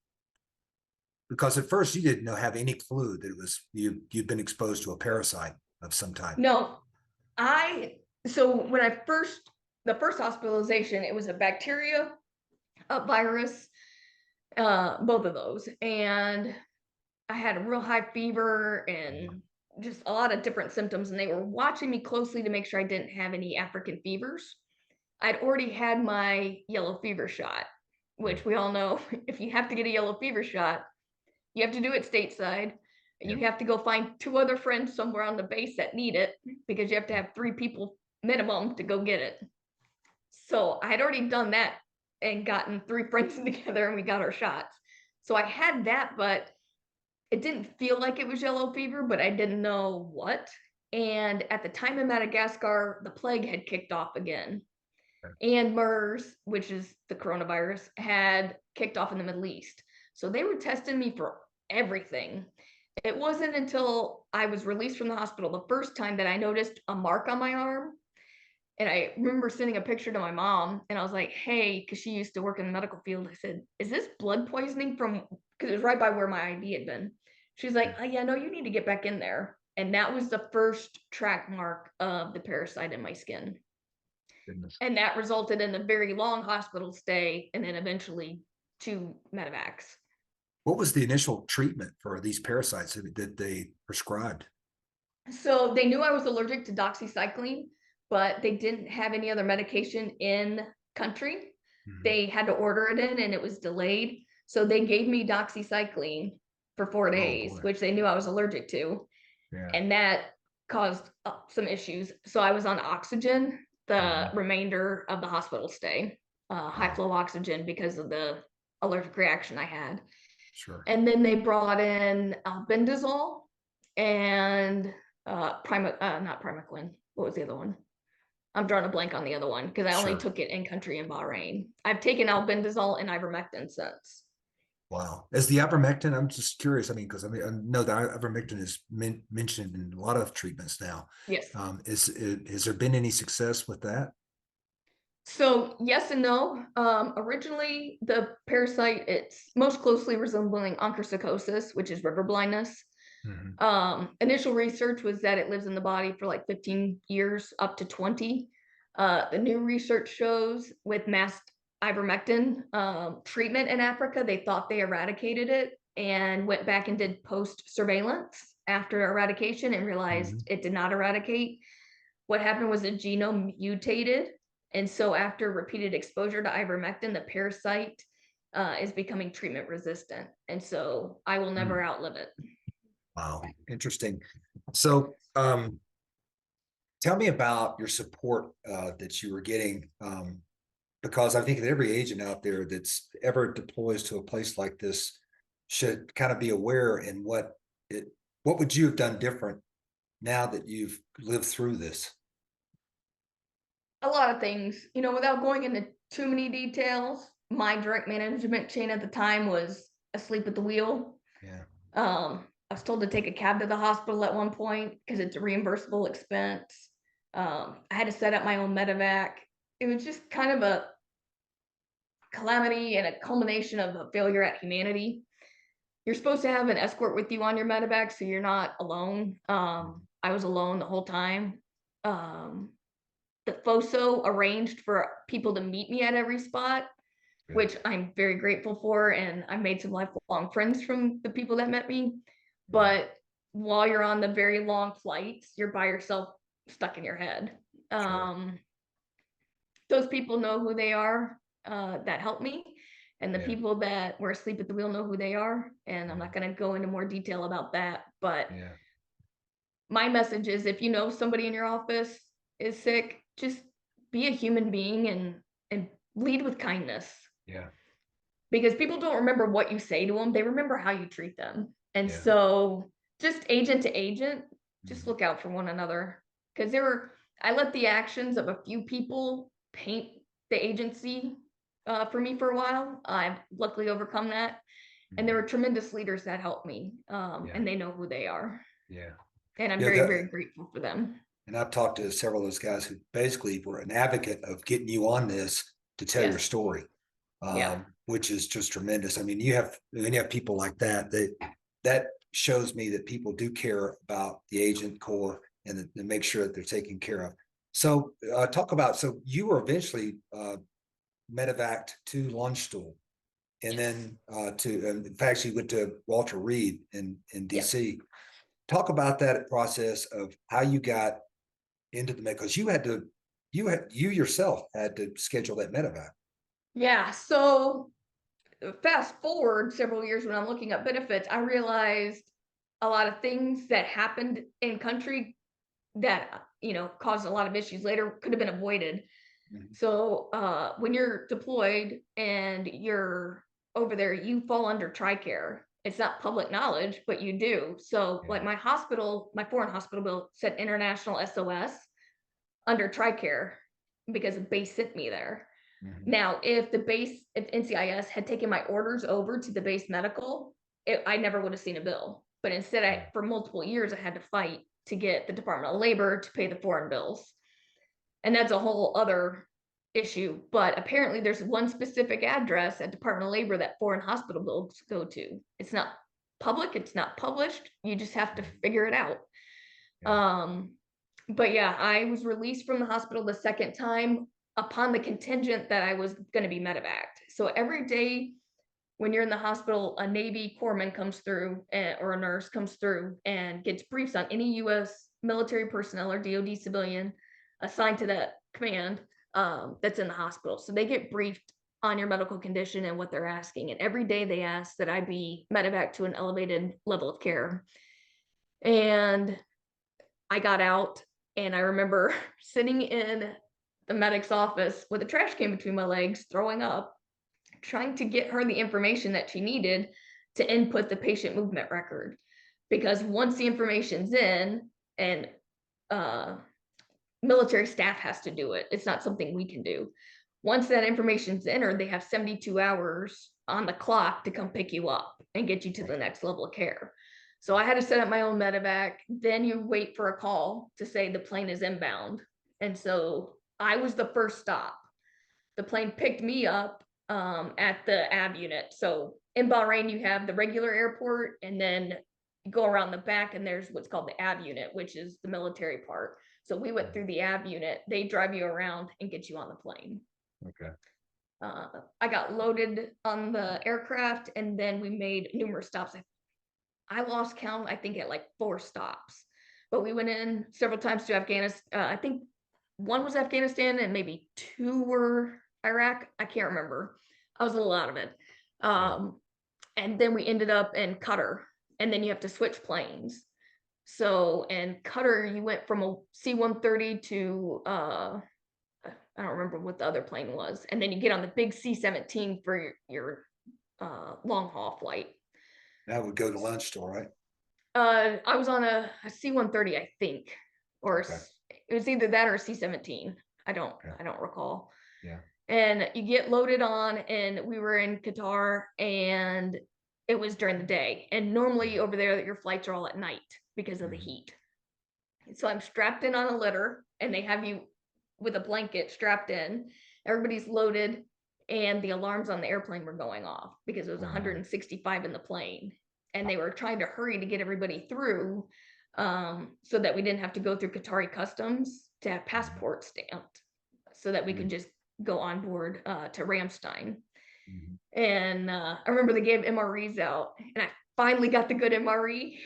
because at first you didn't have any clue that it was you'd been exposed to a parasite of some type. No, so when the first hospitalization, it was a bacteria, a virus, both of those. And I had a real high fever and just a lot of different symptoms, and they were watching me closely to make sure I didn't have any African fevers. I'd already had my yellow fever shot, which we all know if you have to get a yellow fever shot, you have to do it stateside. You Yep. have to go find two other friends somewhere on the base that need it, because you have to have 3 people minimum to go get it. So I had already done that and gotten 3 friends together and we got our shots. So I had that, but it didn't feel like it was yellow fever, but I didn't know what. And at the time in Madagascar, the plague had kicked off again. And MERS, which is the coronavirus, had kicked off in the Middle East. So they were testing me for everything. It wasn't until I was released from the hospital the first time that I noticed a mark on my arm. And I remember sending a picture to my mom, and I was like, hey, because she used to work in the medical field. I said, is this blood poisoning from, because it was right by where my ID had been. She's like, oh, yeah, no, you need to get back in there. And that was the first track mark of the parasite in my skin. Goodness. And that resulted in a very long hospital stay and then eventually 2 medevacs. What was the initial treatment for these parasites that they prescribed? So they knew I was allergic to doxycycline, but they didn't have any other medication in country. They had to order it in and it was delayed. So they gave me doxycycline for 4 Oh days, boy. which they knew I was allergic to. Yeah. And that caused some issues. So I was on oxygen the remainder of the hospital stay, high Wow. flow oxygen, because of the allergic reaction I had. Sure. And then they brought in albendazole and not primaquine. What was the other one? I'm drawing a blank on the other one because I only Sure. took it in country in Bahrain. I've taken albendazole and ivermectin since. Wow. As the ivermectin, I'm just curious. I mean, because I know that ivermectin is mentioned in a lot of treatments now. Yes. Has there been any success with that? So yes and no. Originally, the parasite, it's most closely resembling onchocercosis, which is river blindness. Initial research was that it lives in the body for like 15 years, up to 20. The new research shows with mass ivermectin treatment in Africa, they thought they eradicated it and went back and did post surveillance after eradication and realized it did not eradicate. What happened was the genome mutated. And so after repeated exposure to ivermectin, the parasite is becoming treatment resistant. And so I will never outlive it. Wow, interesting. So tell me about your support that you were getting, because I think that every agent out there that's ever deploys to a place like this should kind of be aware in what would you have done different now that you've lived through this? A lot of things, you know, without going into too many details, my direct management chain at the time was asleep at the wheel. Yeah. I was told to take a cab to the hospital at one point because it's a reimbursable expense. I had to set up my own Medevac. It was just kind of a calamity and a culmination of a failure at humanity. You're supposed to have an escort with you on your Medevac, so you're not alone. I was alone the whole time. The FOSO arranged for people to meet me at every spot, which I'm very grateful for. And I made some lifelong friends from the people that met me. But while you're on the very long flights, you're by yourself stuck in your head. Those people know who they are that helped me. And the people that were asleep at the wheel know who they are. And I'm not going to go into more detail about that. But my message is, if you know somebody in your office is sick, just be a human being and lead with kindness. Because people don't remember what you say to them, they remember how you treat them. And so just agent to agent, just look out for one another. Because I let the actions of a few people paint the agency for me for a while. I've luckily overcome that. And there were tremendous leaders that helped me, and they know who they are. And I'm very, very grateful for them. And I've talked to several of those guys who basically were an advocate of getting you on this to tell your story, which is just tremendous. I mean, when you have people like that, that shows me that people do care about the agent corps and make sure that they're taken care of. So so you were eventually medevaced to Landstuhl, and then in fact, you went to Walter Reed in DC. Talk about that process of how you got into the med, because you yourself had to schedule that medevac. Yeah. So fast forward several years, when I'm looking at benefits, I realized a lot of things that happened in country that, you know, caused a lot of issues later could have been avoided. So when you're deployed and you're over there, you fall under TRICARE. It's not public knowledge, but you do. So like my foreign hospital bill said international SOS under TRICARE because the base sent me there. Now, if NCIS had taken my orders over to the base medical, I never would have seen a bill. But instead, for multiple years, I had to fight to get the Department of Labor to pay the foreign bills. And that's a whole other issue. But apparently there's one specific address at Department of Labor that foreign hospital bills go to. It's not public, it's not published. You just have to figure it out. But yeah, I was released from the hospital the second time upon the contingent that I was going to be medevaced. So every day when you're in the hospital, a Navy corpsman comes through or a nurse comes through and gets briefs on any U.S. military personnel or DoD civilian assigned to that command that's in the hospital. So they get briefed on your medical condition and what they're asking. And every day they ask that I be medevaced to an elevated level of care. And I got out, and I remember sitting in the medic's office with a trash can between my legs, throwing up, trying to get her the information that she needed to input the patient movement record. Because once the information's in, and military staff has to do it, it's not something we can do. Once that information's entered, they have 72 hours on the clock to come pick you up and get you to the next level of care. So I had to set up my own medevac. Then you wait for a call to say the plane is inbound. And so I was the first stop. The plane picked me up at the AB unit. So in Bahrain, you have the regular airport, and then you go around the back and there's what's called the AB unit, which is the military part. So we went through the AB unit. They drive you around and get you on the plane. Okay. I got loaded on the aircraft, and then we made numerous stops. I lost count, I think, at like 4 stops. But we went in several times to Afghanistan. I think 1 was Afghanistan and maybe 2 were Iraq. I can't remember. I was a little out of it. And then we ended up in Qatar, and then you have to switch planes. So in Qatar, you went from a C-130 to I don't remember what the other plane was, and then you get on the big C-17 for your long haul flight. That would go to lunch store, right? I was on a C-130, I think, or Okay. it was either that or a C-17. I don't recall. Yeah. And you get loaded on, and we were in Qatar, and it was during the day. And normally over there, your flights are all at night because of the heat. So I'm strapped in on a litter, and they have you with a blanket strapped in. Everybody's loaded, and the alarms on the airplane were going off because it was 165 in the plane. And they were trying to hurry to get everybody through so that we didn't have to go through Qatari customs to have passports stamped so that we could just go on board to Ramstein. And I remember they gave MREs out, and I finally got the good MRE.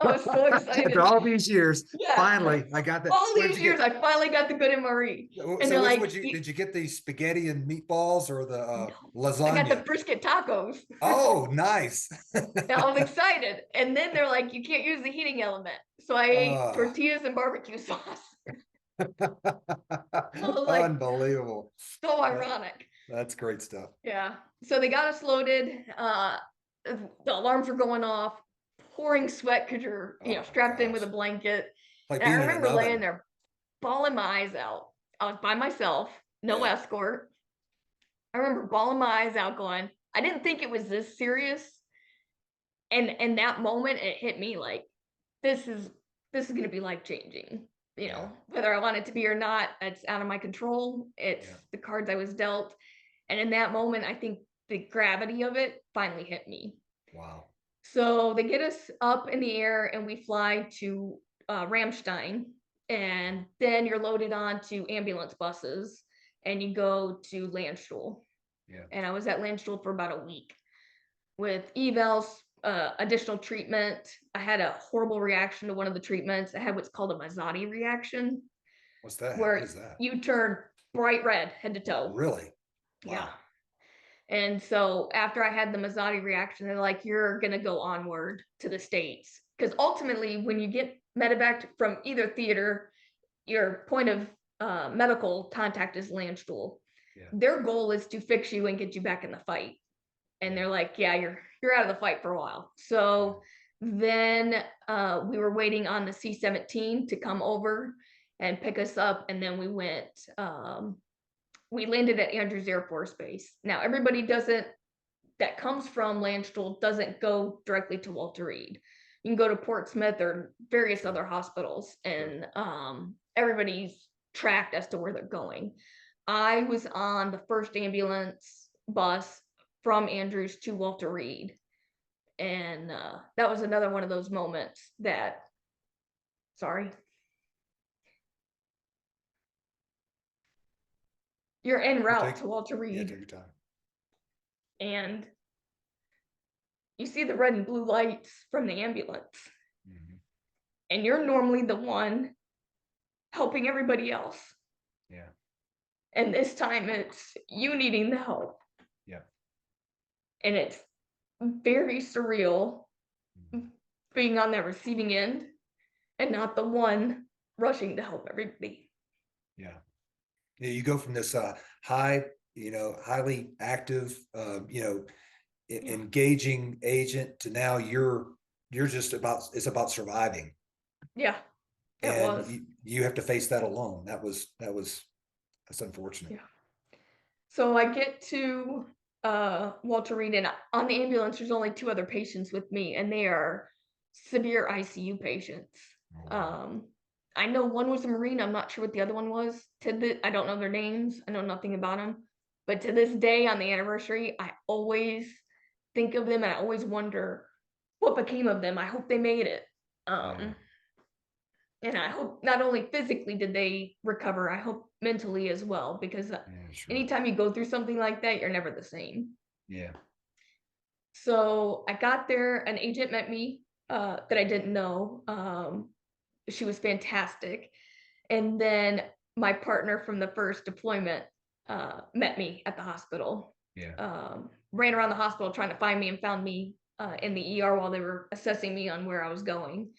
I was so excited. After all these years, yeah. Finally, I got that. All these years, I finally got the good MRE. And so like, did you get the spaghetti and meatballs or the lasagna? I got the brisket tacos. Oh, nice. I was excited. And then they're like, you can't use the heating element. So I ate tortillas and barbecue sauce. Like, unbelievable. So ironic. That's great stuff. Yeah. So they got us loaded. The alarms were going off, pouring sweat because you're strapped in with a blanket. Like and I remember laying there bawling my eyes out. I was by myself, no escort. I remember bawling my eyes out going, I didn't think it was this serious. And in that moment, it hit me like, this is going to be life-changing. You know, whether I want it to be or not, it's out of my control. It's the cards I was dealt. And in that moment, I think the gravity of it finally hit me. Wow. So they get us up in the air, and we fly to Ramstein, and then you're loaded onto ambulance buses, and you go to Landstuhl. Yeah. And I was at Landstuhl for about a week with evals, additional treatment. I had a horrible reaction to one of the treatments. I had what's called a Mazzotti reaction. What's that? Where what is that? You turn bright red head to toe. Really? Wow. Yeah. And so after I had the Mazzotti reaction, they're like, you're going to go onward to the States. Because ultimately, when you get Medevac from either theater, your point of medical contact is Landstuhl. Yeah. Their goal is to fix you and get you back in the fight. And they're like, yeah, you're out of the fight for a while. So then we were waiting on the C-17 to come over and pick us up. And then we went... we landed at Andrews Air Force Base. Now, everybody that comes from Landstuhl doesn't go directly to Walter Reed. You can go to Portsmouth or various other hospitals, and everybody's tracked as to where they're going. I was on the first ambulance bus from Andrews to Walter Reed. And that was another one of those moments that, you're en route to Walter Reed. Yeah, take your time. And you see the red and blue lights from the ambulance. Mm-hmm. And you're normally the one helping everybody else. Yeah. And this time it's you needing the help. Yeah. And it's very surreal being on that receiving end and not the one rushing to help everybody. Yeah. You go from this highly active, engaging agent to now you're just it's about surviving. Yeah, it was. You have to face that alone. That's unfortunate. Yeah. So I get to Walter Reed, and on the ambulance, there's only 2 other patients with me, and they are severe ICU patients. Oh, wow. I know one was a Marine. I'm not sure what the other one was. I don't know their names. I know nothing about them. But to this day, on the anniversary, I always think of them, and I always wonder what became of them. I hope they made it. And I hope not only physically did they recover, I hope mentally as well, because sure. anytime you go through something like that, you're never the same. Yeah. So I got there, an agent met me that I didn't know. She was fantastic. And then my partner from the first deployment met me at the hospital. Yeah. Ran around the hospital trying to find me and found me in the ER while they were assessing me on where I was going.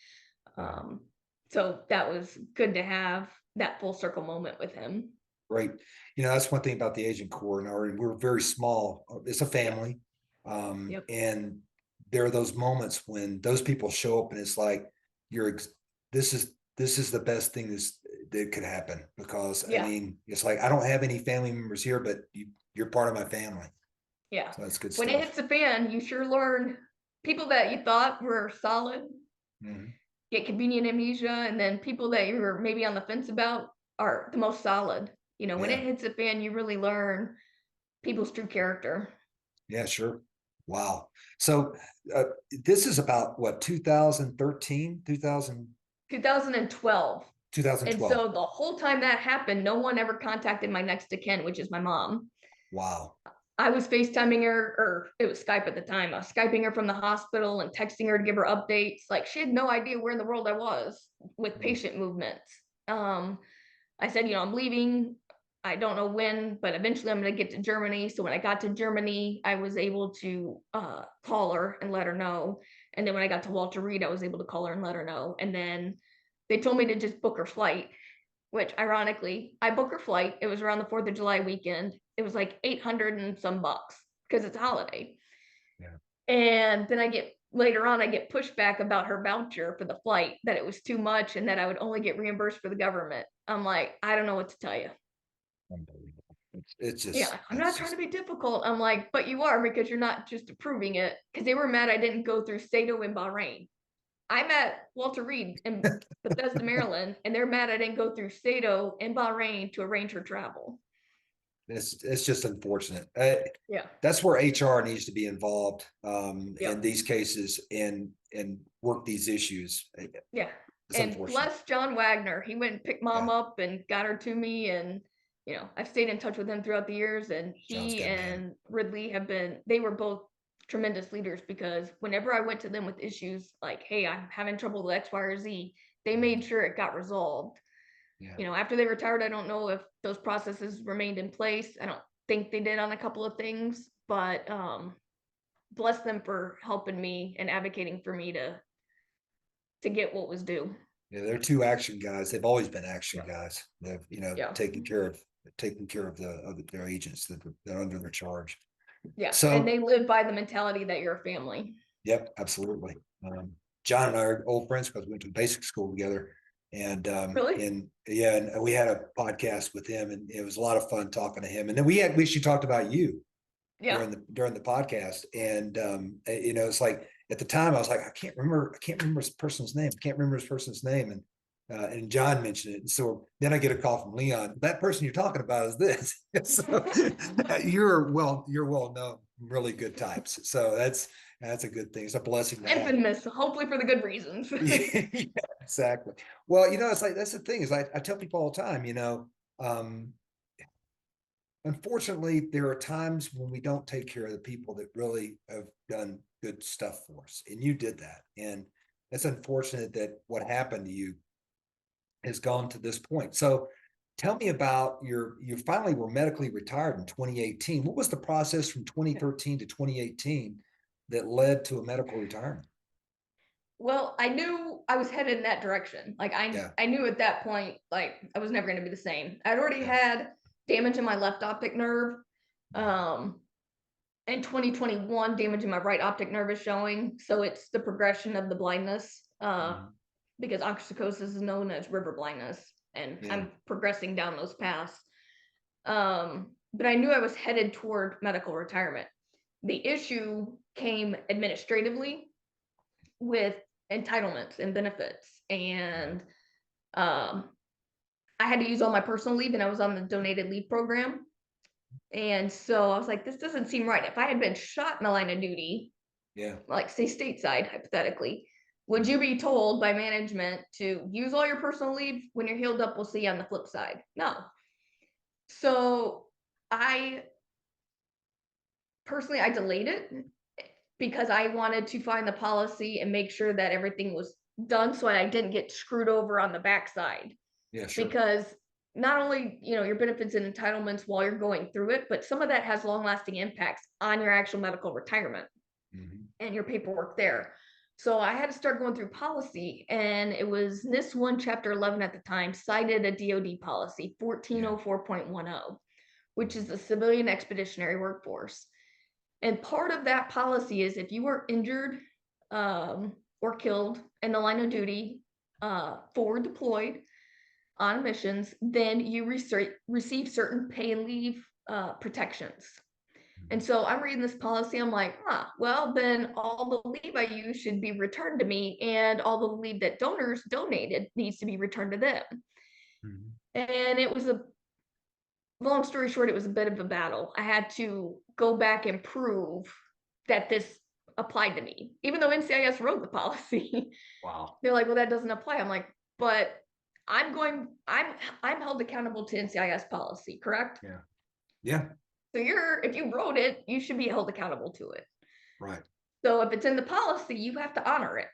So that was good to have that full circle moment with him. Great. That's one thing about the agent corps. And we're very small. It's a family. Yep. And there are those moments when those people show up and it's like, this is the best thing that could happen, because Yeah. it's like, I don't have any family members here, but you're part of my family. Yeah. So that's good When stuff. it hits the fan, you sure learn people that you thought were solid get convenient amnesia, and then people that you were maybe on the fence about are the most solid. When it hits the fan, you really learn people's true character. Yeah, sure. Wow. So this is about what, 2013, 2012. 2012. And so the whole time that happened, no one ever contacted my next of kin, which is my mom. Wow. I was FaceTiming her, or it was Skype at the time. I was Skyping her from the hospital and texting her to give her updates. Like, she had no idea where in the world I was with patient movements. I said, I'm leaving. I don't know when, but eventually I'm going to get to Germany. So when I got to Germany, I was able to call her and let her know. And then when I got to Walter Reed, I was able to call her and let her know. And then they told me to just book her flight, which ironically, I booked her flight. It was around the 4th of July weekend. It was like 800 and some bucks because it's a holiday. Yeah. And then later on, I get pushback about her voucher for the flight, that it was too much and that I would only get reimbursed for the government. I'm like, I don't know what to tell you. Unbelievable. It's just, yeah, I'm not trying to be difficult. I'm like, but you are, because you're not just approving it. Because they were mad I didn't go through Sato in Bahrain. I'm at Walter Reed in Bethesda, Maryland, and they're mad I didn't go through Sato in Bahrain to arrange her travel. It's just unfortunate. Yeah. That's where HR needs to be involved Yep. in these cases and work these issues. Yeah. It's And bless John Wagner. He went and picked mom up and got her to me. And, I've stayed in touch with him throughout the years. And he and Ridley they were both tremendous leaders, because whenever I went to them with issues like, hey, I'm having trouble with X, Y, or Z, they made sure it got resolved. After they retired, I don't know if those processes remained in place. I don't think they did on a couple of things, but bless them for helping me and advocating for me to get what was due. Yeah, they're two action guys. They've always been action guys. They've taken care of their agents that are under their charge. Yeah. So, and they live by the mentality that you're a family. Yep, absolutely. John and I are old friends because we went to basic school together. And really? And we had a podcast with him, and it was a lot of fun talking to him. And then we actually talked about you during the podcast. And it's like, at the time I was like, I can't remember this person's name. And John mentioned it. And so then I get a call from Leon. That person you're talking about is this. So you're well known, really good types. So that's a good thing. It's a blessing. Infamous, hopefully for the good reasons. Yeah, exactly. Well, it's like, that's the thing, is I tell people all the time, unfortunately, there are times when we don't take care of the people that really have done good stuff for us. And you did that. And it's unfortunate that what happened to you has gone to this point. So tell me about you finally were medically retired in 2018. What was the process from 2013 to 2018 that led to a medical retirement? Well, I knew I was headed in that direction. Like I knew at that point, like I was never going to be the same. I'd already had damage in my left optic nerve. In 2021, damage in my right optic nerve is showing. So it's the progression of the blindness, because onychosis is known as river blindness, and I'm progressing down those paths. But I knew I was headed toward medical retirement. The issue came administratively with entitlements and benefits. And I had to use all my personal leave, and I was on the donated leave program. And so I was like, this doesn't seem right. If I had been shot in the line of duty, like say stateside, hypothetically, Would you be told by management to use all your personal leave? When you're healed up, we'll see you on the flip side? No. So I personally, I delayed it because I wanted to find the policy and make sure that everything was done so I didn't get screwed over on the backside. Yeah, sure. Because not only, your benefits and entitlements while you're going through it, but some of that has long-lasting impacts on your actual medical retirement and your paperwork there. So I had to start going through policy, and it was NIS 1 Chapter 11 at the time cited a DoD policy 1404.10, which is the Civilian Expeditionary Workforce. And part of that policy is if you were injured or killed in the line of duty, forward deployed on missions, then you receive certain pay and leave protections. And so I'm reading this policy, I'm like, well, then all the leave I use should be returned to me, and all the leave that donors donated needs to be returned to them. And it was long story short, it was a bit of a battle. I had to go back and prove that this applied to me, even though NCIS wrote the policy. Wow. They're like, well, that doesn't apply. I'm like, but I'm held accountable to NCIS policy, correct? Yeah. Yeah. So if you wrote it, you should be held accountable to it. Right. So if it's in the policy, you have to honor it.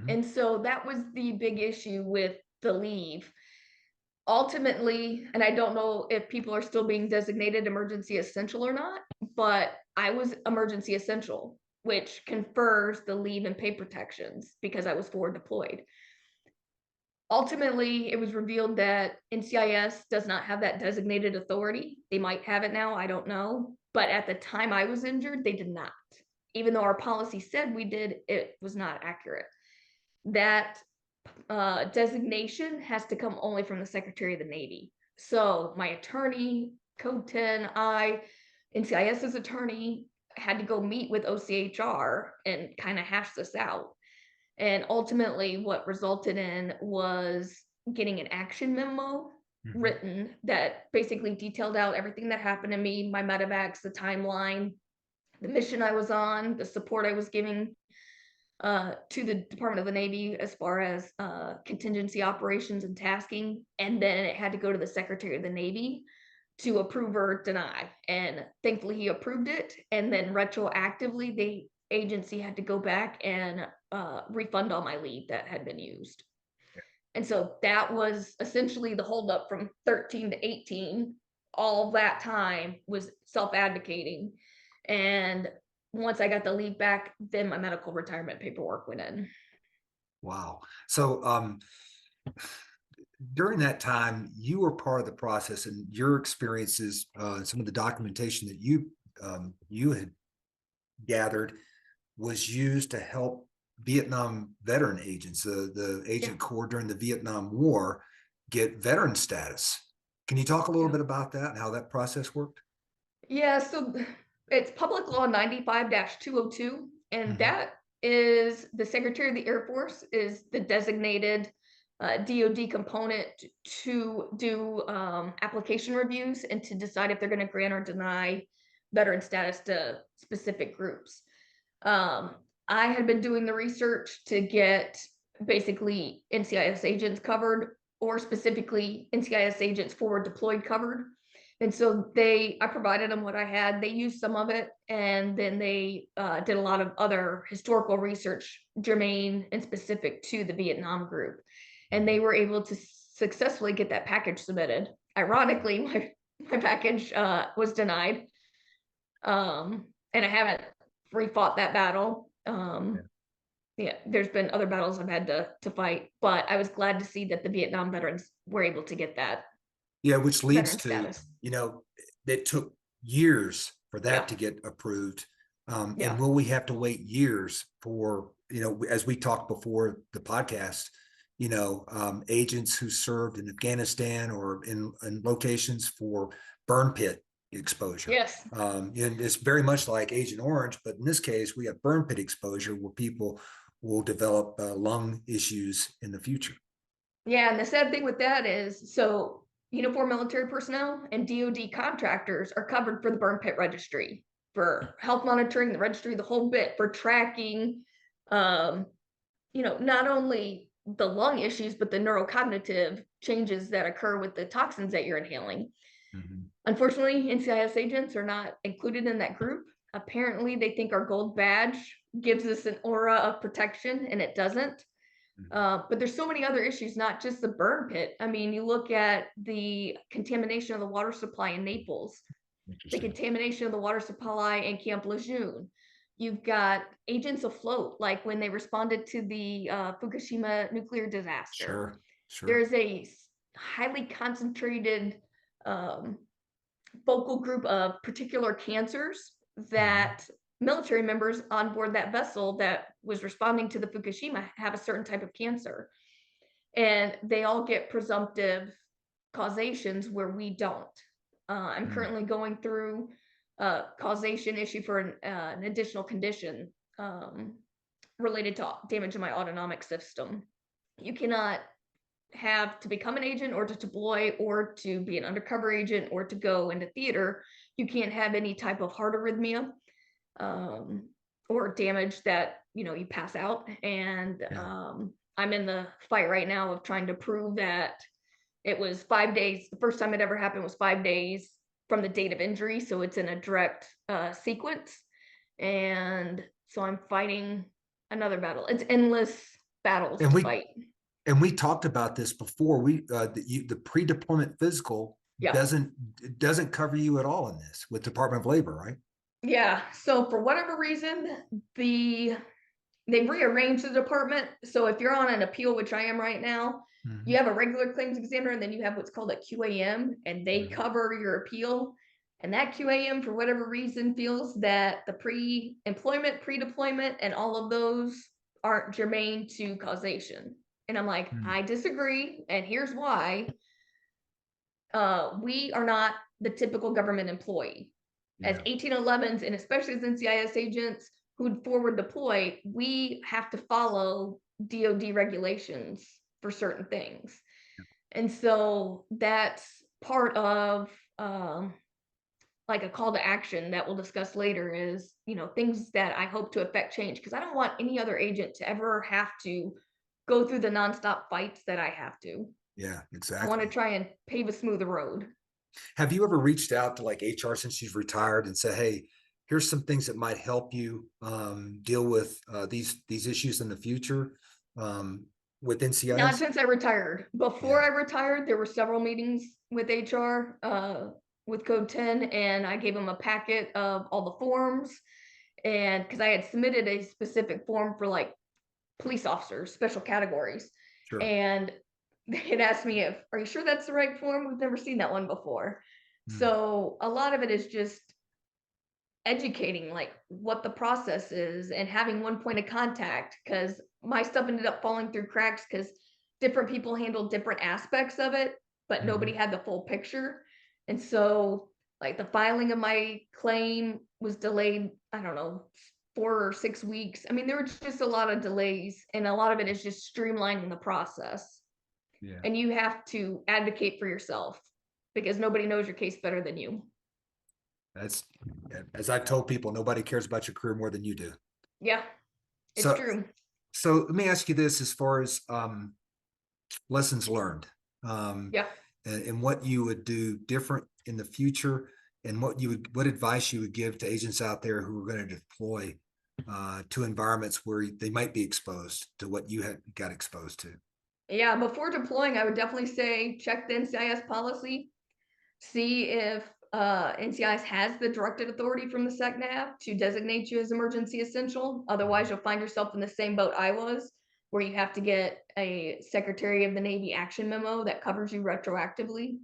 And so that was the big issue with the leave. Ultimately, and I don't know if people are still being designated emergency essential or not, but I was emergency essential, which confers the leave and pay protections because I was forward deployed. Ultimately, it was revealed that NCIS does not have that designated authority. They might have it now, I don't know. But at the time I was injured, they did not. Even though our policy said we did, it was not accurate. That designation has to come only from the Secretary of the Navy. So my attorney, Code 10, NCIS's attorney had to go meet with OCHR and kind of hash this out. And ultimately what resulted in was getting an action memo written that basically detailed out everything that happened to me, my medevacs, the timeline, the mission I was on, the support I was giving to the Department of the Navy as far as contingency operations and tasking. And then it had to go to the Secretary of the Navy to approve or deny. And thankfully he approved it. And then retroactively, the agency had to go back and refund all my leave that had been used. And so that was essentially the holdup from 13 to 18. All that time was self-advocating. And once I got the leave back, then my medical retirement paperwork went in. Wow. So during that time, you were part of the process, and your experiences, some of the documentation that you had gathered was used to help Vietnam veteran agents, the Agent Corps during the Vietnam War, get veteran status. Can you talk a little bit about that and how that process worked? Yeah, so it's Public Law 95-202, and that is the Secretary of the Air Force is the designated DoD component to do application reviews and to decide if they're going to grant or deny veteran status to specific groups. I had been doing the research to get basically NCIS agents covered, or specifically NCIS agents forward deployed covered. And so I provided them what I had. They used some of it, and then they did a lot of other historical research germane and specific to the Vietnam group. And they were able to successfully get that package submitted. Ironically, my package was denied. And I haven't refought that battle. There's been other battles I've had to fight, but I was glad to see that the Vietnam veterans were able to get that. Yeah, which leads to, status. It took years for that to get approved. And will we have to wait years for, as we talked before the podcast, agents who served in Afghanistan or in locations for burn pit exposure? Yes. And it's very much like Agent Orange, but in this case, we have burn pit exposure where people will develop lung issues in the future. Yeah, and the sad thing with that is, so uniformed military personnel and DoD contractors are covered for the burn pit registry, for health monitoring, the registry, the whole bit, for tracking not only the lung issues, but the neurocognitive changes that occur with the toxins that you're inhaling. Mm-hmm. Unfortunately, NCIS agents are not included in that group. Apparently, they think our gold badge gives us an aura of protection, and it doesn't. But there's so many other issues, not just the burn pit. I mean, you look at the contamination of the water supply in Naples, the Interesting. contamination of the water supply in Camp Lejeune. You've got agents afloat, like when they responded to the Fukushima nuclear disaster. Sure, sure. There's a highly concentrated focal group of particular cancers Mm-hmm. that military members on board that vessel that was responding to the Fukushima have a certain type of cancer. And they all get presumptive causations where we don't. I'm currently going through a causation issue for an additional condition related to damage in my autonomic system. You cannot have to become an agent or to deploy or to be an undercover agent or to go into theater. You can't have any type of heart arrhythmia or damage that you pass out. And Yeah. I'm in the fight right now of trying to prove that it was 5 days. The first time it ever happened was 5 days from the date of injury, so it's in a direct sequence. And so I'm fighting another battle. It's endless battles And to we fight. and we talked about this before. The pre-deployment physical Yeah. doesn't cover you at all in this with Department of Labor, right? Yeah. So for whatever reason, they rearranged the department. So if you're on an appeal, which I am right now, Mm-hmm. you have a regular claims examiner, and then you have what's called a QAM, and they Mm-hmm. cover your appeal. And that QAM, for whatever reason, feels that the pre-employment, pre-deployment, and all of those aren't germane to causation. And I'm like, I disagree, and here's why. We are not the typical government employee. As Yeah. 1811s, and especially as NCIS agents who forward deploy, we have to follow DoD regulations for certain things. And so that's part of like a call to action that we'll discuss later is, things that I hope to affect change, because I don't want any other agent to ever have to go through the nonstop fights that I have to. Yeah, I want to exactly. try and pave a smoother road. Have you ever reached out to like HR since you've retired and said, "Hey, here's some things that might help you deal with these issues in the future with Not NCIS?" since I retired. Before Yeah. I retired, there were several meetings with HR, with Code 10, and I gave them a packet of all the forms. And because I had submitted a specific form for like police officers, special categories. Sure. And they had asked me are you sure that's the right form? We've never seen that one before. Mm. So a lot of it is just educating like what the process is and having one point of contact, because my stuff ended up falling through cracks because different people handled different aspects of it, but nobody Mm-hmm. had the full picture. And so like the filing of my claim was delayed, I don't know, 4 or 6 weeks. I mean, there were just a lot of delays, and a lot of it is just streamlining the process. Yeah. And you have to advocate for yourself because nobody knows your case better than you. That's as I've told people, nobody cares about your career more than you do. Yeah, it's So, true. so let me ask you this: as far as lessons learned, Yeah. and what you would do different in the future, and what advice you would give to agents out there who are going to deploy to environments where they might be exposed to what you had got exposed to. Yeah, before deploying, I would definitely say check the NCIS policy, see if NCIS has the directed authority from the SECNAV to designate you as emergency essential. Otherwise, you'll find yourself in the same boat I was, where you have to get a Secretary of the Navy action memo that covers you retroactively.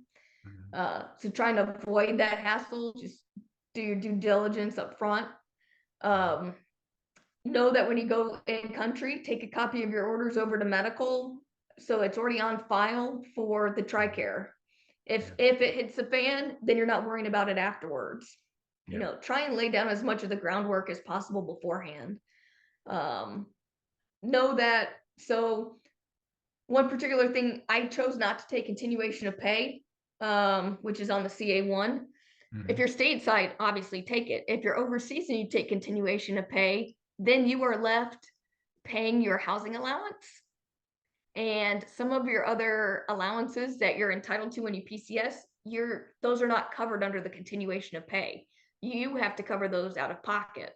Mhm. So trying to avoid that hassle, just do your due diligence up front. Um, know that when you go in country, take a copy of your orders over to medical, so it's already on file for the TRICARE. If Yeah. if it hits the fan, then you're not worrying about it afterwards. Yeah. Try and lay down as much of the groundwork as possible beforehand. Um, know that. So one particular thing, I chose not to take continuation of pay, which is on the CA1. If Mhm. you're stateside, obviously take it. If you're overseas and you take continuation of pay, then you are left paying your housing allowance and some of your other allowances that you're entitled to when you PCS, those are not covered under the continuation of pay. You have to cover those out of pocket.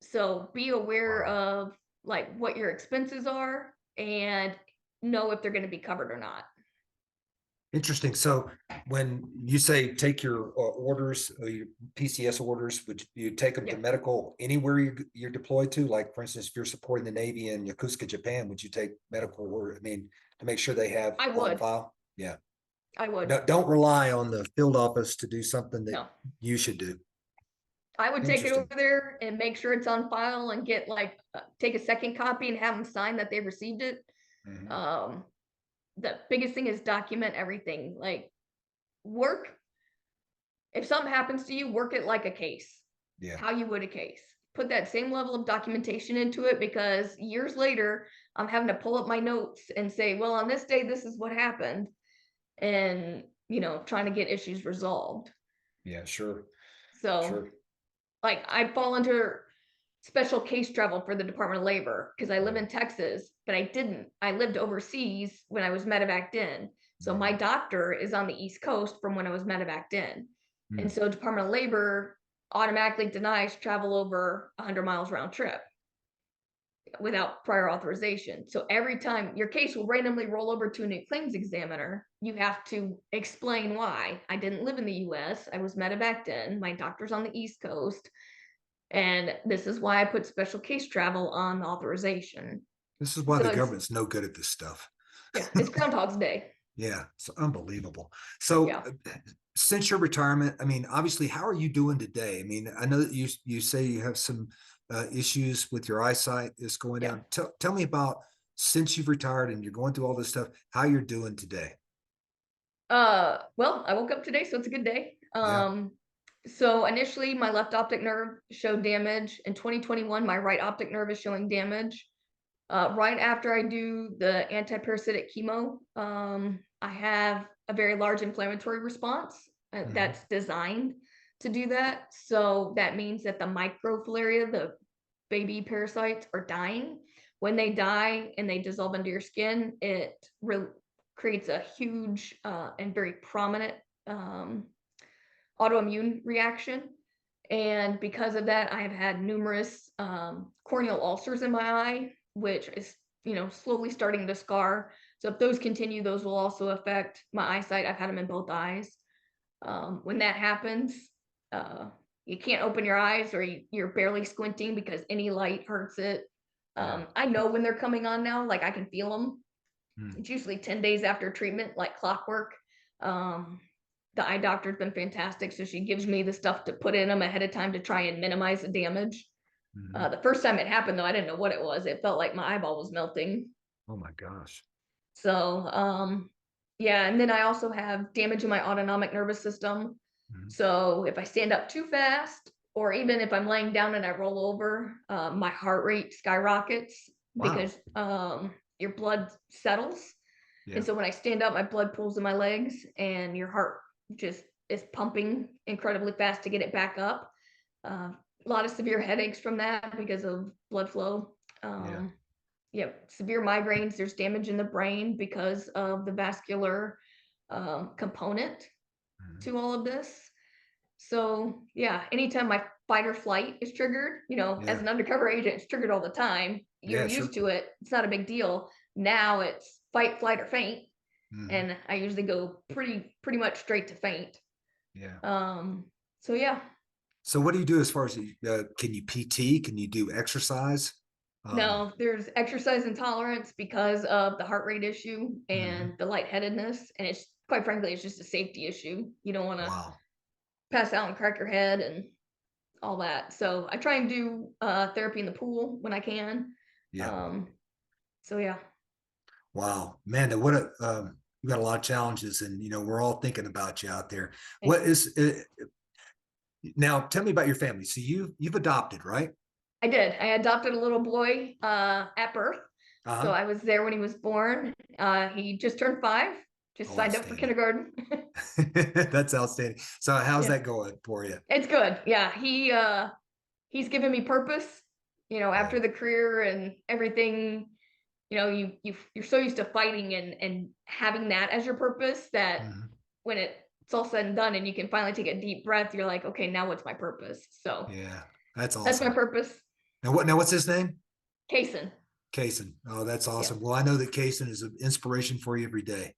So be aware of like what your expenses are and know if they're going to be covered or not. Interesting. So when you say take your orders, your PCS orders, would you take them to medical anywhere you're deployed to? Like, for instance, if you're supporting the Navy in Yokosuka, Japan, would you take medical order? I mean, to make sure they have on file? Yeah. I would. Don't rely on the field office to do something that you should do. I would take it over there and make sure it's on file and get like, take a second copy and have them sign that they received it. Mm-hmm. The biggest thing is document everything. Like if something happens to you, work it like a case. Yeah. How you would a case. Put that same level of documentation into it, because years later, I'm having to pull up my notes and say, well, on this day, this is what happened. And, trying to get issues resolved. Yeah, sure. So, like, I fall into special case travel for the Department of Labor because I live in Texas, but I lived overseas when I was medevaced in. So my doctor is on the East Coast from when I was medevaced in. And so Department of Labor automatically denies travel over 100 miles round trip without prior authorization. So every time your case will randomly roll over to a new claims examiner, you have to explain why. I didn't live in the US. I was medevaced in. My doctor's on the East Coast. And this is why I put special case travel on authorization. This is why the government's no good at this stuff. Yeah, it's Groundhog's Day. Yeah, it's unbelievable. So since your retirement, I mean, obviously, how are you doing today? I mean, I know that you say you have some issues with your eyesight is going down. Tell me about, since you've retired and you're going through all this stuff, how you're doing today. Well, I woke up today, so it's a good day. So initially my left optic nerve showed damage. In 2021, my right optic nerve is showing damage. Right after I do the anti-parasitic chemo, I have a very large inflammatory response that's designed to do that. So that means that the microfilaria, the baby parasites, are dying. When they die and they dissolve into your skin, it creates a huge and very prominent autoimmune reaction. And because of that, I have had numerous corneal ulcers in my eye, which is, slowly starting to scar. So if those continue, those will also affect my eyesight. I've had them in both eyes. When that happens, you can't open your eyes, or you're barely squinting because any light hurts it. I know when they're coming on now, like I can feel them. It's usually 10 days after treatment, like clockwork. The eye doctor's been fantastic. So she gives me the stuff to put in them ahead of time to try and minimize the damage. The first time it happened, though, I didn't know what it was. It felt like my eyeball was melting. Oh my gosh. So, and then I also have damage in my autonomic nervous system. So if I stand up too fast, or even if I'm laying down and I roll over, my heart rate skyrockets because your blood settles. And so when I stand up, my blood pools in my legs, and your heart just is pumping incredibly fast to get it back up. A lot of severe headaches from that because of blood flow. Severe migraines. There's damage in the brain because of the vascular component to all of this. So anytime my fight or flight is triggered, as an undercover agent, it's triggered all the time. You're used to it. It's not a big deal. Now it's fight, flight, or faint. And I usually go pretty much straight to faint. So what do you do as far as can you PT? Can you do exercise? No, there's exercise intolerance because of the heart rate issue and the lightheadedness. And it's, quite frankly, it's just a safety issue. You don't want to pass out and crack your head and all that. So I try and do therapy in the pool when I can. Wow, man, what you got a lot of challenges, and we're all thinking about you out there. What is now? Tell me about your family. So you've adopted, right? I did. I adopted a little boy at birth. So I was there when he was born. He just turned 5. Just signed up for kindergarten. That's outstanding. So how's that going for you? It's good. Yeah, he's given me purpose. You know, after Right. the career and everything, you know, you're so used to fighting and having that as your purpose that Mhm. when it's all said and done and you can finally take a deep breath, you're like, okay, now what's my purpose? So Yeah, that's that's my awesome. purpose. What's his name? Kaysen. Kaysen. Oh, that's awesome. Yep. Well, I know that Kaysen is an inspiration for you every day.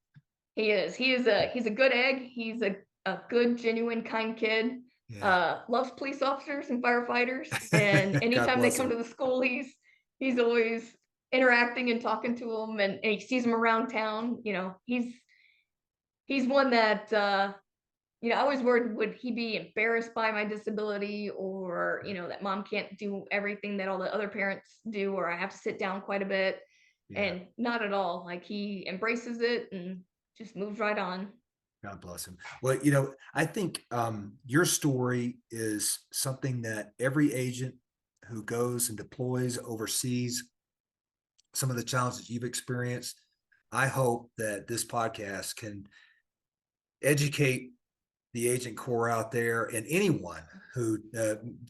He is. He's a good egg. He's a good, genuine, kind kid. Yeah. Loves police officers and firefighters. And God anytime they bless come him. to the school, he's always interacting and talking to them, and he sees them around town. You know, he's one that you know, I always worried, would he be embarrassed by my disability, or, you know, that mom can't do everything that all the other parents do, or I have to sit down quite a bit. Yeah. And not at all. Like, he embraces it and just moves right on. God bless him. Well, I think your story is something that every agent who goes and deploys overseas, some of the challenges you've experienced, I hope that this podcast can educate the agent corps out there and anyone who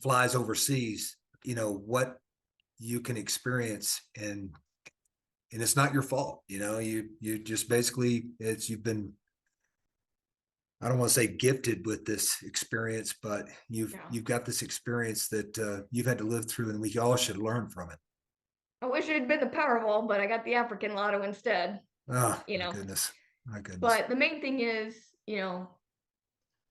flies overseas, what you can experience, and it's not your fault. You just basically, you've been, I don't want to say gifted with this experience, but you've Yeah. you've got this experience that you've had to live through, and we all should learn from it. I wish it had been the Powerball, but I got the African Lotto instead, Oh you my know. goodness, my goodness. But the main thing is, you know,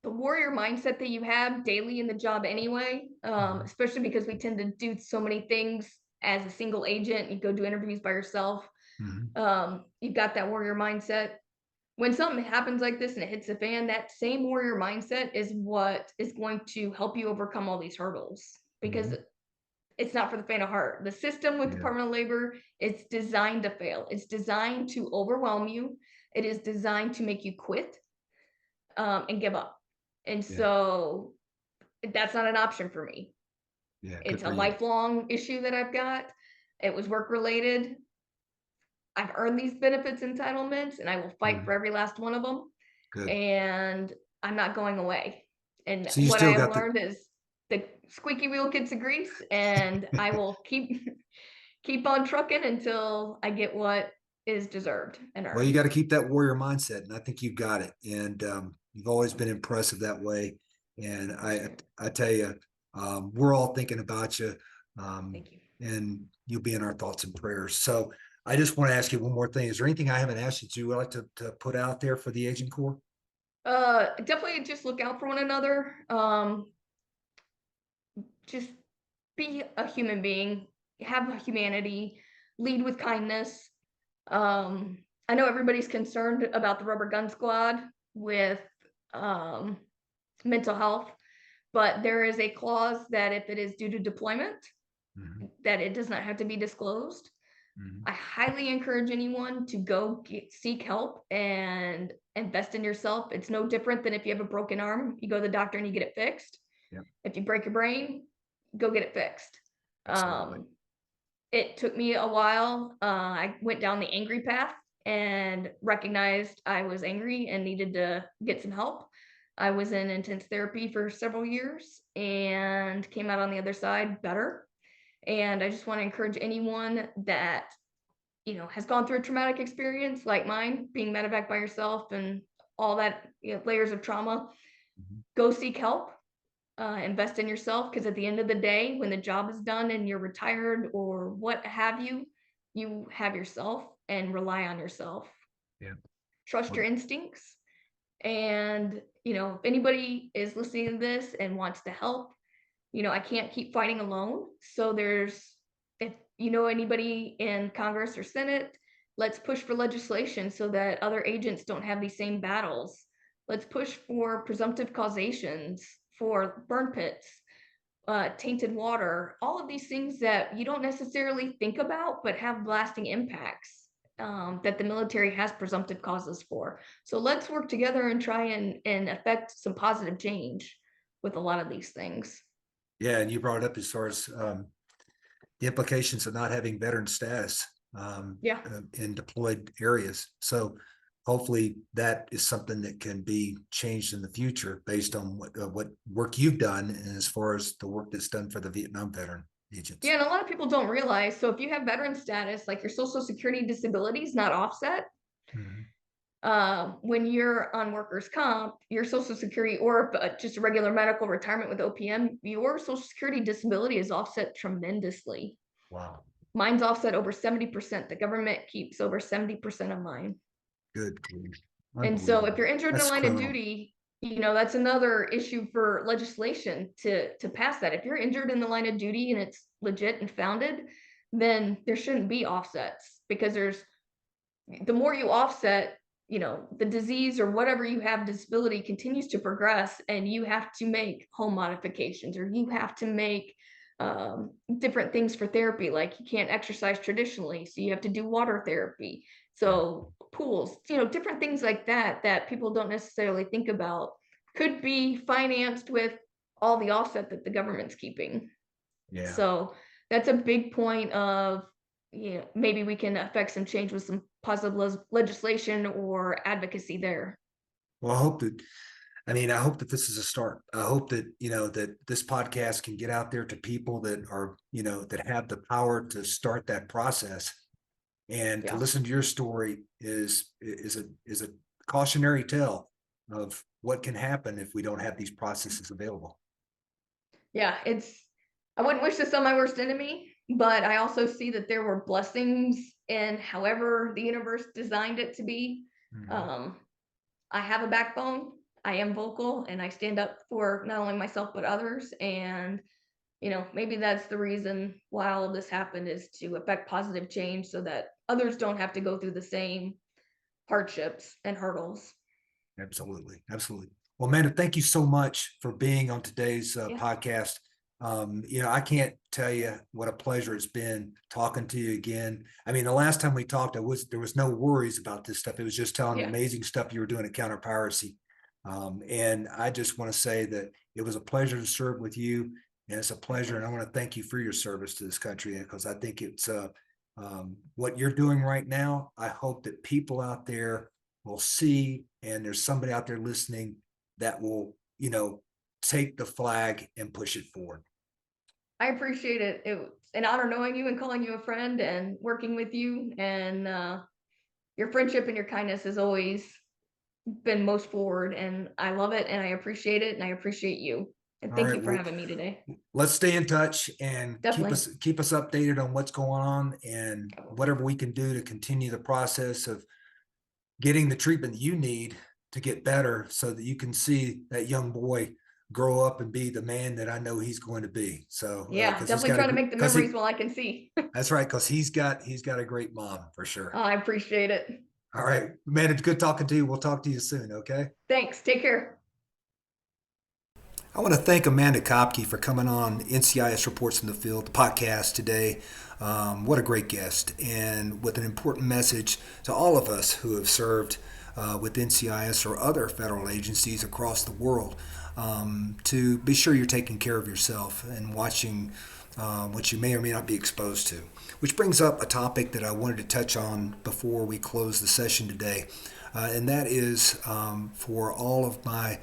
the warrior mindset that you have daily in the job anyway, Mhm. especially because we tend to do so many things as a single agent. You go do interviews by yourself. Mhm. You've got that warrior mindset. When something happens like this and it hits the fan, that same warrior mindset is what is going to help you overcome all these hurdles, because Mhm. it's not for the faint of heart. The system with Yeah, Department of Labor, it's designed to fail. It's designed to overwhelm you. It is designed to make you quit, and give up. And yeah, so that's not an option for me. yeah. Good It's a for you. lifelong issue that I've got. It was work related. I've earned these benefits entitlements, and I will fight for Mhm. every last one of them. Good. And I'm not going away. And So you what I still have got the learned is the squeaky wheel gets the grease, and I will keep on trucking until I get what is deserved and well, you earned. got to keep that warrior mindset, and I think you've got it. And you've always been impressive that way. And Thank I you. I tell you, we're all thinking about you, um, Thank you. and you'll be in our thoughts and prayers. So I just want to ask you one more thing. Is there anything I haven't asked that you would like to put out there for the agent corps? Definitely just look out for one another. Just be a human being, have humanity, lead with kindness. I know everybody's concerned about the rubber gun squad with um, mental health, but there is a clause that if it is due to deployment, Mhm. that it does not have to be disclosed. Mhm. I highly encourage anyone to go seek help and invest in yourself. It's no different than if you have a broken arm, you go to the doctor and you get it fixed. Yep, If you break your brain, go get it fixed. absolutely. It took me a while. I went down the angry path and recognized I was angry and needed to get some help. I was in intense therapy for several years and came out on the other side better. And I just want to encourage anyone that, you know, has gone through a traumatic experience like mine, being medevac by yourself and all that, you know, layers of trauma, Mhm. go seek help. Invest in yourself, because at the end of the day, when the job is done and you're retired or what have you, you have yourself and rely on yourself. Yeah. Trust Well, your instincts. And, you know, if anybody is listening to this and wants to help, you know, I can't keep fighting alone. So if you know anybody in Congress or Senate, let's push for legislation so that other agents don't have these same battles. Let's push for presumptive causations for burn pits, tainted water, all of these things that you don't necessarily think about, but have lasting impacts, that the military has presumptive causes for. So let's work together and try and affect some positive change with a lot of these things. yeah, and you brought it up as far as the implications of not having veteran status Yeah. in deployed areas. So hopefully that is something that can be changed in the future based on what work you've done, and as far as the work that's done for the Vietnam veteran. agents. Yeah, and a lot of people don't realize, so if you have veteran status, like your social security disability is not offset. Mhm. When you're on workers' comp, your social security or just a regular medical retirement with OPM, your social security disability is offset tremendously. Wow. Mine's offset over 70%. The government keeps over 70% of mine. Good grief. And so if Unbelievable. you're injured in the That's line of criminal. duty, that's another issue for legislation to pass that. If you're injured in the line of duty and it's legit and founded, then there shouldn't be offsets, because the more you offset, the disease or whatever you have disability continues to progress, and you have to make home modifications, or you have to make different things for therapy. Like you can't exercise traditionally, so you have to do water therapy. So pools, different things like that people don't necessarily think about could be financed with all the offset that the government's keeping. Yeah. So that's a big point of, maybe we can affect some change with some positive legislation or advocacy there. Well, I hope that this is a start. I hope that, that this podcast can get out there to people that are, that have the power to start that process. And to Yeah. listen to your story is a cautionary tale of what can happen if we don't have these processes available. Yeah. I wouldn't wish this on my worst enemy, but I also see that there were blessings in however the universe designed it to be. Mhm. I have a backbone. I am vocal, and I stand up for not only myself, but others. And maybe that's the reason why all of this happened, is to affect positive change so that others don't have to go through the same hardships and hurdles. Absolutely. Absolutely. Well, Amanda, thank you so much for being on today's Yeah. podcast. I can't tell you what a pleasure it's been talking to you again. I mean, the last time we talked, there was no worries about this stuff. It was just telling the Yeah. amazing stuff you were doing at Counter-piracy. And I just want to say that it was a pleasure to serve with you, and it's a pleasure. And I want to thank you for your service to this country, because I think it's what you're doing right now. I hope that people out there will see, and there's somebody out there listening that will, take the flag and push it forward. I appreciate it. It was an honor knowing you and calling you a friend and working with you. And your friendship and your kindness has always been most forward. And I love it, and I appreciate it. And I appreciate you. And All thank you right. for Well, having me today. let's stay in touch and keep Definitely. us updated on what's going on, and whatever we can do to continue the process of getting the treatment that you need to get better, so that you can see that young boy grow up and be the man that I know he's going to be. So, Yeah, because definitely trying to make the memories while I can see. that's right, because he's got a great mom for sure. I appreciate it. All right, man, it's good talking to you. We'll talk to you soon. Okay. Thanks. Take care. I want to thank Amanda Kopke for coming on NCIS Reports in the Field, the podcast today. What a great guest, and with an important message to all of us who have served with NCIS or other federal agencies across the world, to be sure you're taking care of yourself and watching what you may or may not be exposed to. Which brings up a topic that I wanted to touch on before we close the session today, and that is for all of my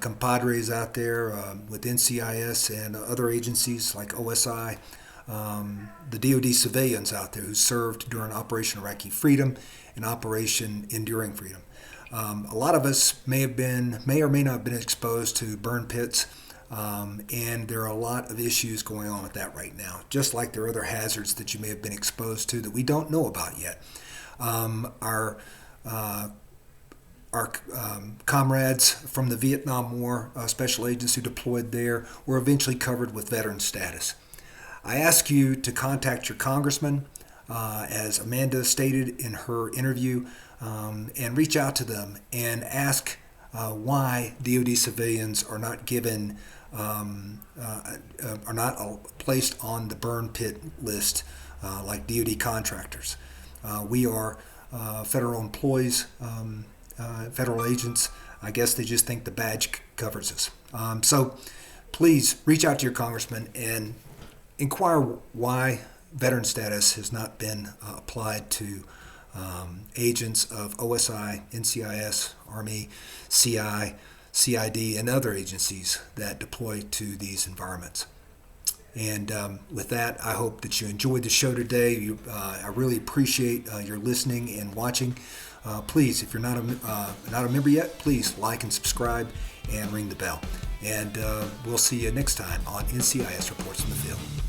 compadres out there with NCIS and other agencies like OSI, the DoD civilians out there who served during Operation Iraqi Freedom and Operation Enduring Freedom. A lot of us may or may not have been exposed to burn pits, and there are a lot of issues going on with that right now, just like there are other hazards that you may have been exposed to that we don't know about yet. Our comrades from the Vietnam War, special agents who deployed there, were eventually covered with veteran status. I ask you to contact your congressman, as Amanda stated in her interview, and reach out to them and ask why DoD civilians are not given, are not placed on the burn pit list like DoD contractors. We are federal employees. Federal agents, I guess they just think the badge covers us. So please reach out to your congressman and inquire why veteran status has not been applied to agents of OSI, NCIS, Army, CI, CID, and other agencies that deploy to these environments. And with that, I hope that you enjoyed the show today. I really appreciate your listening and watching. Please, if you're not a member yet, please like and subscribe and ring the bell. And we'll see you next time on NCIS Reports from the Field.